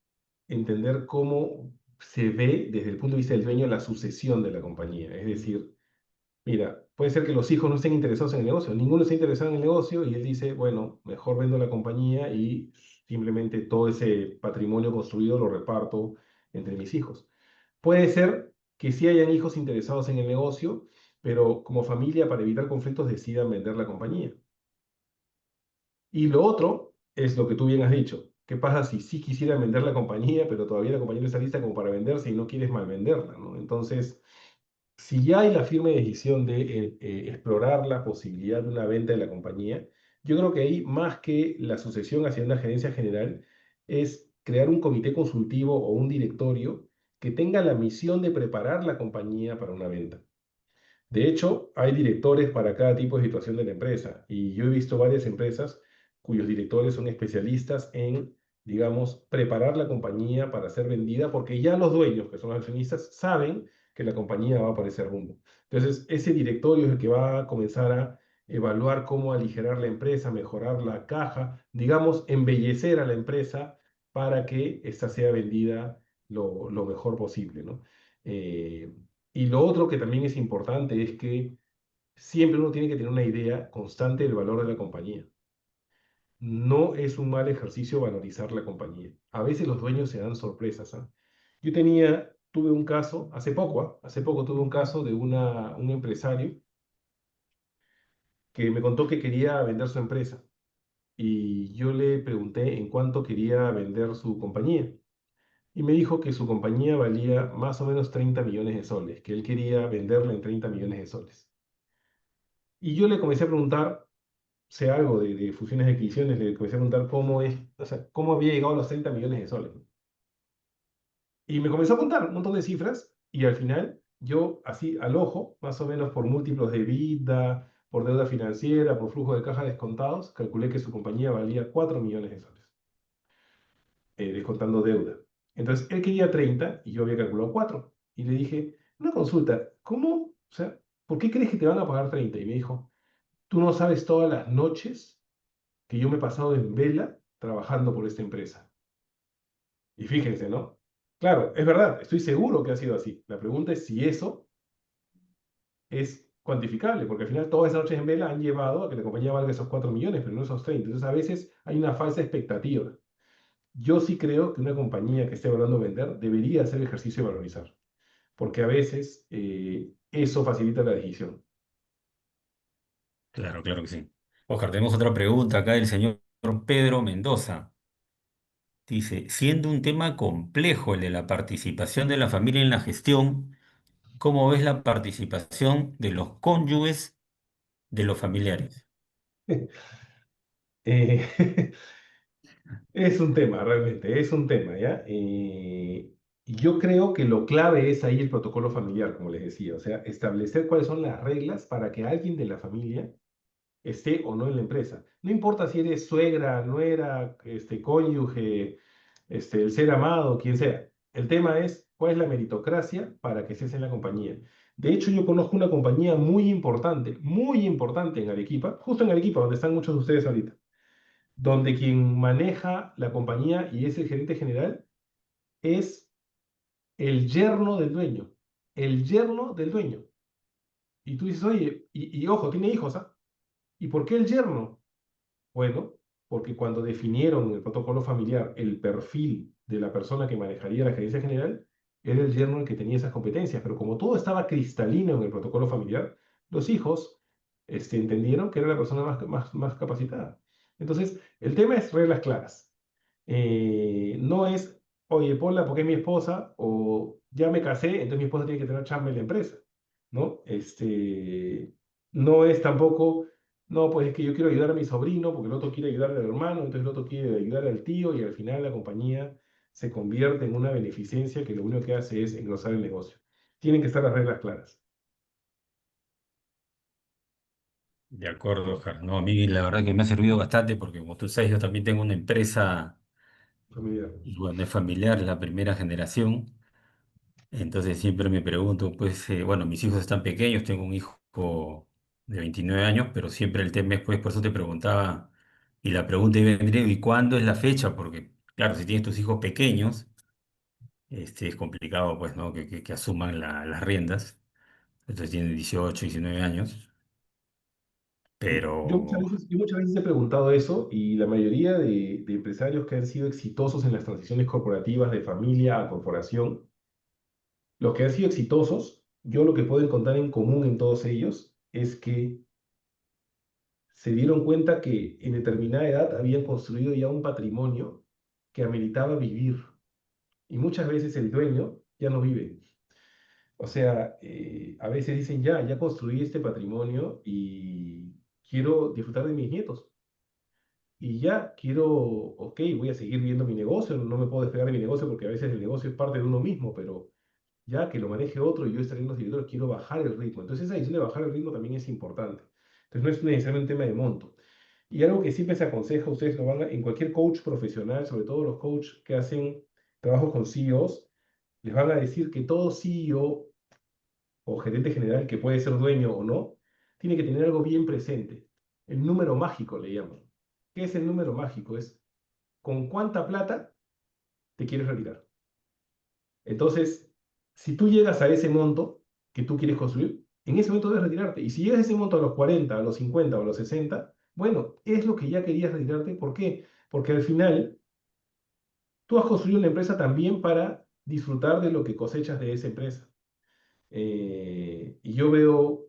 entender cómo se ve desde el punto de vista del dueño la sucesión de la compañía. Es decir, mira, puede ser que los hijos no estén interesados en el negocio, ninguno está interesado en el negocio y él dice, bueno, mejor vendo la compañía y simplemente todo ese patrimonio construido lo reparto entre mis hijos. Puede ser que sí hayan hijos interesados en el negocio, pero como familia, para evitar conflictos, decidan vender la compañía. Y lo otro es lo que tú bien has dicho. ¿Qué pasa si sí quisieran vender la compañía, pero todavía la compañía no está lista como para venderse y no quieres malvenderla, ¿no? Entonces, si ya hay la firme decisión de explorar la posibilidad de una venta de la compañía, yo creo que ahí, más que la sucesión hacia una gerencia general, es crear un comité consultivo o un directorio que tenga la misión de preparar la compañía para una venta. De hecho, hay directores para cada tipo de situación de la empresa y yo he visto varias empresas cuyos directores son especialistas en, digamos, preparar la compañía para ser vendida porque ya los dueños, que son los accionistas, saben que la compañía va por ese rumbo. Entonces, ese directorio es el que va a comenzar a evaluar cómo aligerar la empresa, mejorar la caja, digamos, embellecer a la empresa para que ésta sea vendida lo mejor posible, ¿no? Eh, y lo otro que también es importante es que siempre uno tiene que tener una idea constante del valor de la compañía. No es un mal ejercicio valorizar la compañía. A veces los dueños se dan sorpresas, ¿ah? Tuve un caso, hace poco, ¿ah? Hace poco tuve un caso de un empresario que me contó que quería vender su empresa. Y yo le pregunté en cuánto quería vender su compañía. Y me dijo que su compañía valía más o menos 30 millones de soles, que él quería venderla en 30 millones de soles. Y yo le comencé a preguntar, sé algo de fusiones y adquisiciones, le comencé a preguntar cómo es, o sea, cómo había llegado a los 30 millones de soles. Y me comenzó a contar un montón de cifras y al final yo, así al ojo, más o menos por múltiplos de EBITDA, por deuda financiera, por flujo de caja descontados, calculé que su compañía valía 4 millones de soles, descontando deuda. Entonces él quería 30 y yo había calculado 4. Y le dije, una consulta, ¿cómo? O sea, ¿por qué crees que te van a pagar 30? Y me dijo, tú no sabes todas las noches que yo me he pasado en vela trabajando por esta empresa. Y fíjense, ¿no? Claro, es verdad, estoy seguro que ha sido así. La pregunta es si eso es cuantificable, porque al final todas esas noches en vela han llevado a que la compañía valga esos 4 millones, pero no esos 30. Entonces a veces hay una falsa expectativa. Yo sí creo que una compañía que esté evaluando vender debería hacer el ejercicio de valorizar, porque a veces eso facilita la decisión. Claro, claro que sí. Oscar, tenemos otra pregunta acá del señor Pedro Mendoza. Dice, siendo un tema complejo el de la participación de la familia en la gestión, ¿cómo ves la participación de los cónyuges de los familiares? Eh, Es un tema, realmente, es un tema, ¿ya? Y yo creo que lo clave es ahí el protocolo familiar, como les decía, o sea, establecer cuáles son las reglas para que alguien de la familia esté o no en la empresa. No importa si eres suegra, nuera, cónyuge, el ser amado, quien sea. El tema es cuál es la meritocracia para que estés en la compañía. De hecho, yo conozco una compañía muy importante en Arequipa, justo en Arequipa, donde están muchos de ustedes ahorita, donde quien maneja la compañía y es el gerente general es el yerno del dueño. El yerno del dueño. Y tú dices, oye, y ojo, tiene hijos, ¿ah? ¿Y por qué el yerno? Bueno, porque cuando definieron en el protocolo familiar el perfil de la persona que manejaría la gerencia general, era el yerno el que tenía esas competencias. Pero como todo estaba cristalino en el protocolo familiar, los hijos entendieron que era la persona más capacitada. Entonces, el tema es reglas claras. No es, oye, ponla porque es mi esposa, o ya me casé, entonces mi esposa tiene que tener chamba en la empresa, ¿no? No es tampoco, no, pues es que yo quiero ayudar a mi sobrino, porque el otro quiere ayudar al hermano, entonces el otro quiere ayudar al tío, y al final la compañía se convierte en una beneficencia que lo único que hace es engrosar el negocio. Tienen que estar las reglas claras. De acuerdo, Oscar. No, a mí la verdad que me ha servido bastante porque como tú sabes, yo también tengo una empresa Familiar. y bueno, es familiar, es la primera generación. Entonces siempre me pregunto, pues, bueno, mis hijos están pequeños, tengo un hijo de 29 años, pero siempre el tema es, pues, por eso te preguntaba, y la pregunta iba a venir, ¿y cuándo es la fecha? Porque, claro, si tienes tus hijos pequeños, es complicado, pues, ¿no? Que asuman las riendas. Entonces tienen 18, 19 años, pero Yo muchas veces he preguntado eso y la mayoría de empresarios que han sido exitosos en las transiciones corporativas de familia a corporación Los que han sido exitosos, yo lo que puedo encontrar en común en todos ellos es que se dieron cuenta que en determinada edad habían construido ya un patrimonio que ameritaba vivir. Y muchas veces el dueño ya no vive. O sea, a veces dicen, ya construí este patrimonio y quiero disfrutar de mis nietos. Y ya quiero, ok, voy a seguir viendo mi negocio, no me puedo despegar de mi negocio porque a veces el negocio es parte de uno mismo, pero ya que lo maneje otro y yo estaré en los directores, quiero bajar el ritmo. Entonces esa decisión de bajar el ritmo también es importante. Entonces no es necesariamente un tema de monto. Y algo que siempre se aconseja, ustedes lo van a, en cualquier coach profesional, sobre todo los coaches que hacen trabajos con CEOs, les van a decir que todo CEO o gerente general, que puede ser dueño o no, tiene que tener algo bien presente. El número mágico le llaman. ¿Qué es el número mágico? Es con cuánta plata te quieres retirar. Entonces, si tú llegas a ese monto que tú quieres construir, en ese momento debes retirarte. Y si llegas a ese monto a los 40, a los 50 o a los 60, bueno, es lo que ya querías retirarte. ¿Por qué? Porque al final tú has construido una empresa también para disfrutar de lo que cosechas de esa empresa. Y yo veo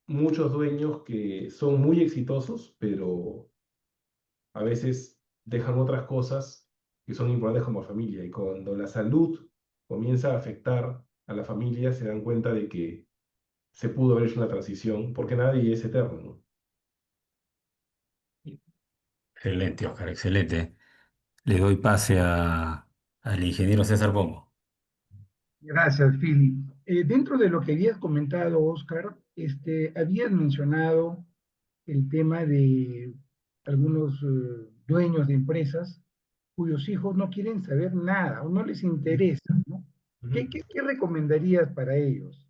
muchos dueños que son muy exitosos, pero a veces dejan otras cosas que son importantes como familia. Y cuando la salud comienza a afectar a la familia, se dan cuenta de que se pudo haber hecho una transición, porque nadie es eterno, ¿no? Excelente, Oscar, excelente. Le doy pase al ingeniero César Pombo. Gracias, Philip. Dentro de lo que habías comentado, Oscar, habías mencionado el tema de algunos dueños de empresas cuyos hijos no quieren saber nada o no les interesa, ¿no? Ujú. ¿Qué recomendarías para ellos?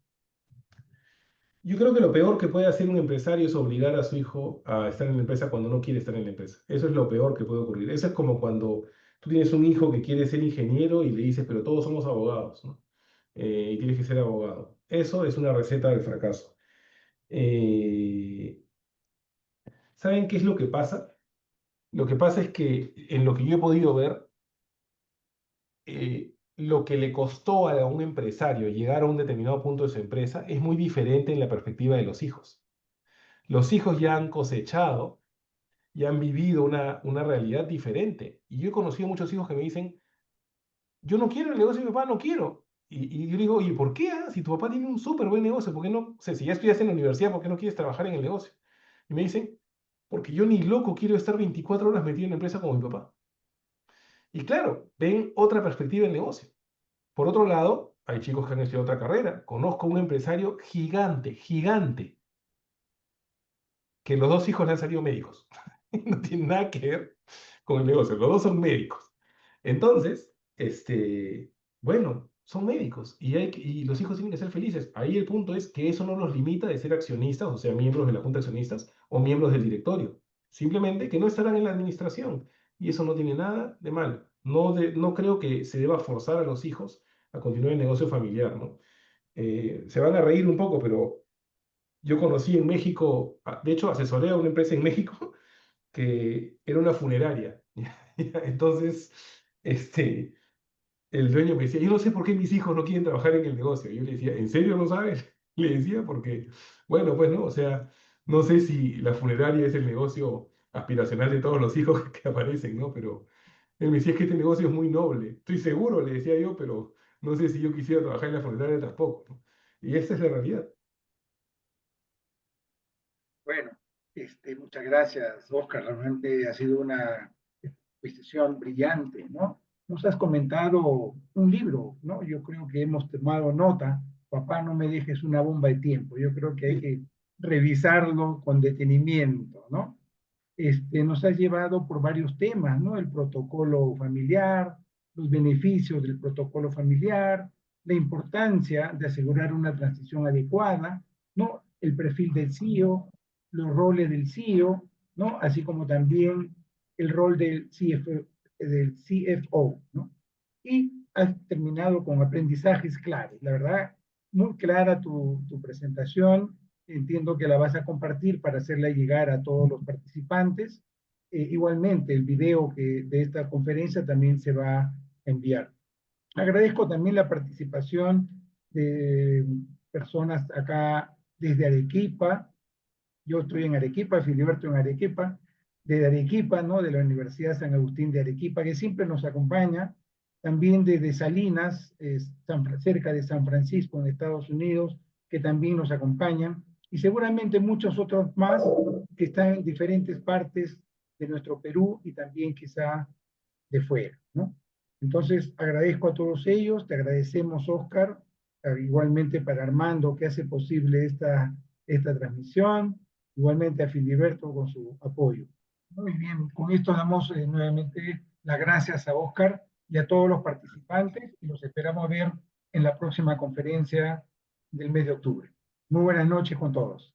Yo creo que lo peor que puede hacer un empresario es obligar a su hijo a estar en la empresa cuando no quiere estar en la empresa. Eso es lo peor que puede ocurrir. Eso es como cuando tú tienes un hijo que quiere ser ingeniero y le dices, pero todos somos abogados, ¿no? Y tienes que ser abogado. Eso es una receta del fracaso. Eh, ¿Saben qué es lo que pasa? Lo que pasa es que en lo que yo he podido ver, lo que le costó a un empresario llegar a un determinado punto de su empresa es muy diferente en la perspectiva de los hijos. Los hijos ya han cosechado, ya han vivido una realidad diferente. Y yo he conocido muchos hijos que me dicen, yo no quiero el negocio de mi papá, no quiero. Y yo digo, ¿y por qué? Si tu papá tiene un súper buen negocio, ¿por qué no? O sea, si ya estudias en la universidad, ¿por qué no quieres trabajar en el negocio? Y me dicen, porque yo ni loco quiero estar 24 horas metido en la empresa como mi papá. Y claro, ven otra perspectiva del negocio. Por otro lado, hay chicos que han estudiado otra carrera. Conozco un empresario gigante, gigante, que los dos hijos le han salido médicos. No tiene nada que ver con el negocio. Los dos son médicos. Entonces, bueno, son médicos y los hijos tienen que ser felices. Ahí el punto es que eso no los limita de ser accionistas, o sea, miembros de la junta de accionistas o miembros del directorio. Simplemente que no estarán en la administración. Y eso no tiene nada de malo. No creo que se deba forzar a los hijos a continuar el negocio familiar, ¿no? Se van a reír un poco, pero yo conocí en México, de hecho, asesoré a una empresa en México que era una funeraria. Entonces, este, el dueño me decía, yo no sé por qué mis hijos no quieren trabajar en el negocio. Yo le decía, ¿en serio no sabes? Le decía, porque, bueno, pues no, o sea, no sé si la funeraria es el negocio aspiracional de todos los hijos que aparecen, ¿no? Pero él me decía, es que este negocio es muy noble. Estoy seguro, le decía yo, pero no sé si yo quisiera trabajar en la funeraria tampoco, ¿no? Y esa es la realidad. Bueno, muchas gracias, Oscar. Realmente ha sido una exposición brillante, ¿no? Nos has comentado un libro, ¿no? Yo creo que hemos tomado nota. Papá, no me dejes una bomba de tiempo. Yo creo que hay Sí. que revisarlo con detenimiento, ¿no? Nos ha llevado por varios temas, ¿no? El protocolo familiar, los beneficios del protocolo familiar, la importancia de asegurar una transición adecuada, ¿no? El perfil del CEO, los roles del CEO, ¿no? Así como también el rol del CFO, ¿no? Y has terminado con aprendizajes claves. La verdad, muy clara tu presentación. Entiendo que la vas a compartir para hacerla llegar a todos los participantes. Igualmente, el video de esta conferencia también se va a enviar. Agradezco también la participación de personas acá desde Arequipa. Yo estoy en Arequipa, Filiberto en Arequipa, de Arequipa, ¿no? De la Universidad San Agustín de Arequipa, que siempre nos acompaña. También desde Salinas, cerca de San Francisco, en Estados Unidos, que también nos acompañan. Y seguramente muchos otros más que están en diferentes partes de nuestro Perú y también quizá de fuera, ¿no? Entonces, agradezco a todos ellos, te agradecemos, Oscar, igualmente para Armando, que hace posible esta transmisión, igualmente a Filiberto con su apoyo. Muy bien, con esto damos nuevamente las gracias a Oscar y a todos los participantes y los esperamos ver en la próxima conferencia del mes de octubre. Muy buenas noches con todos.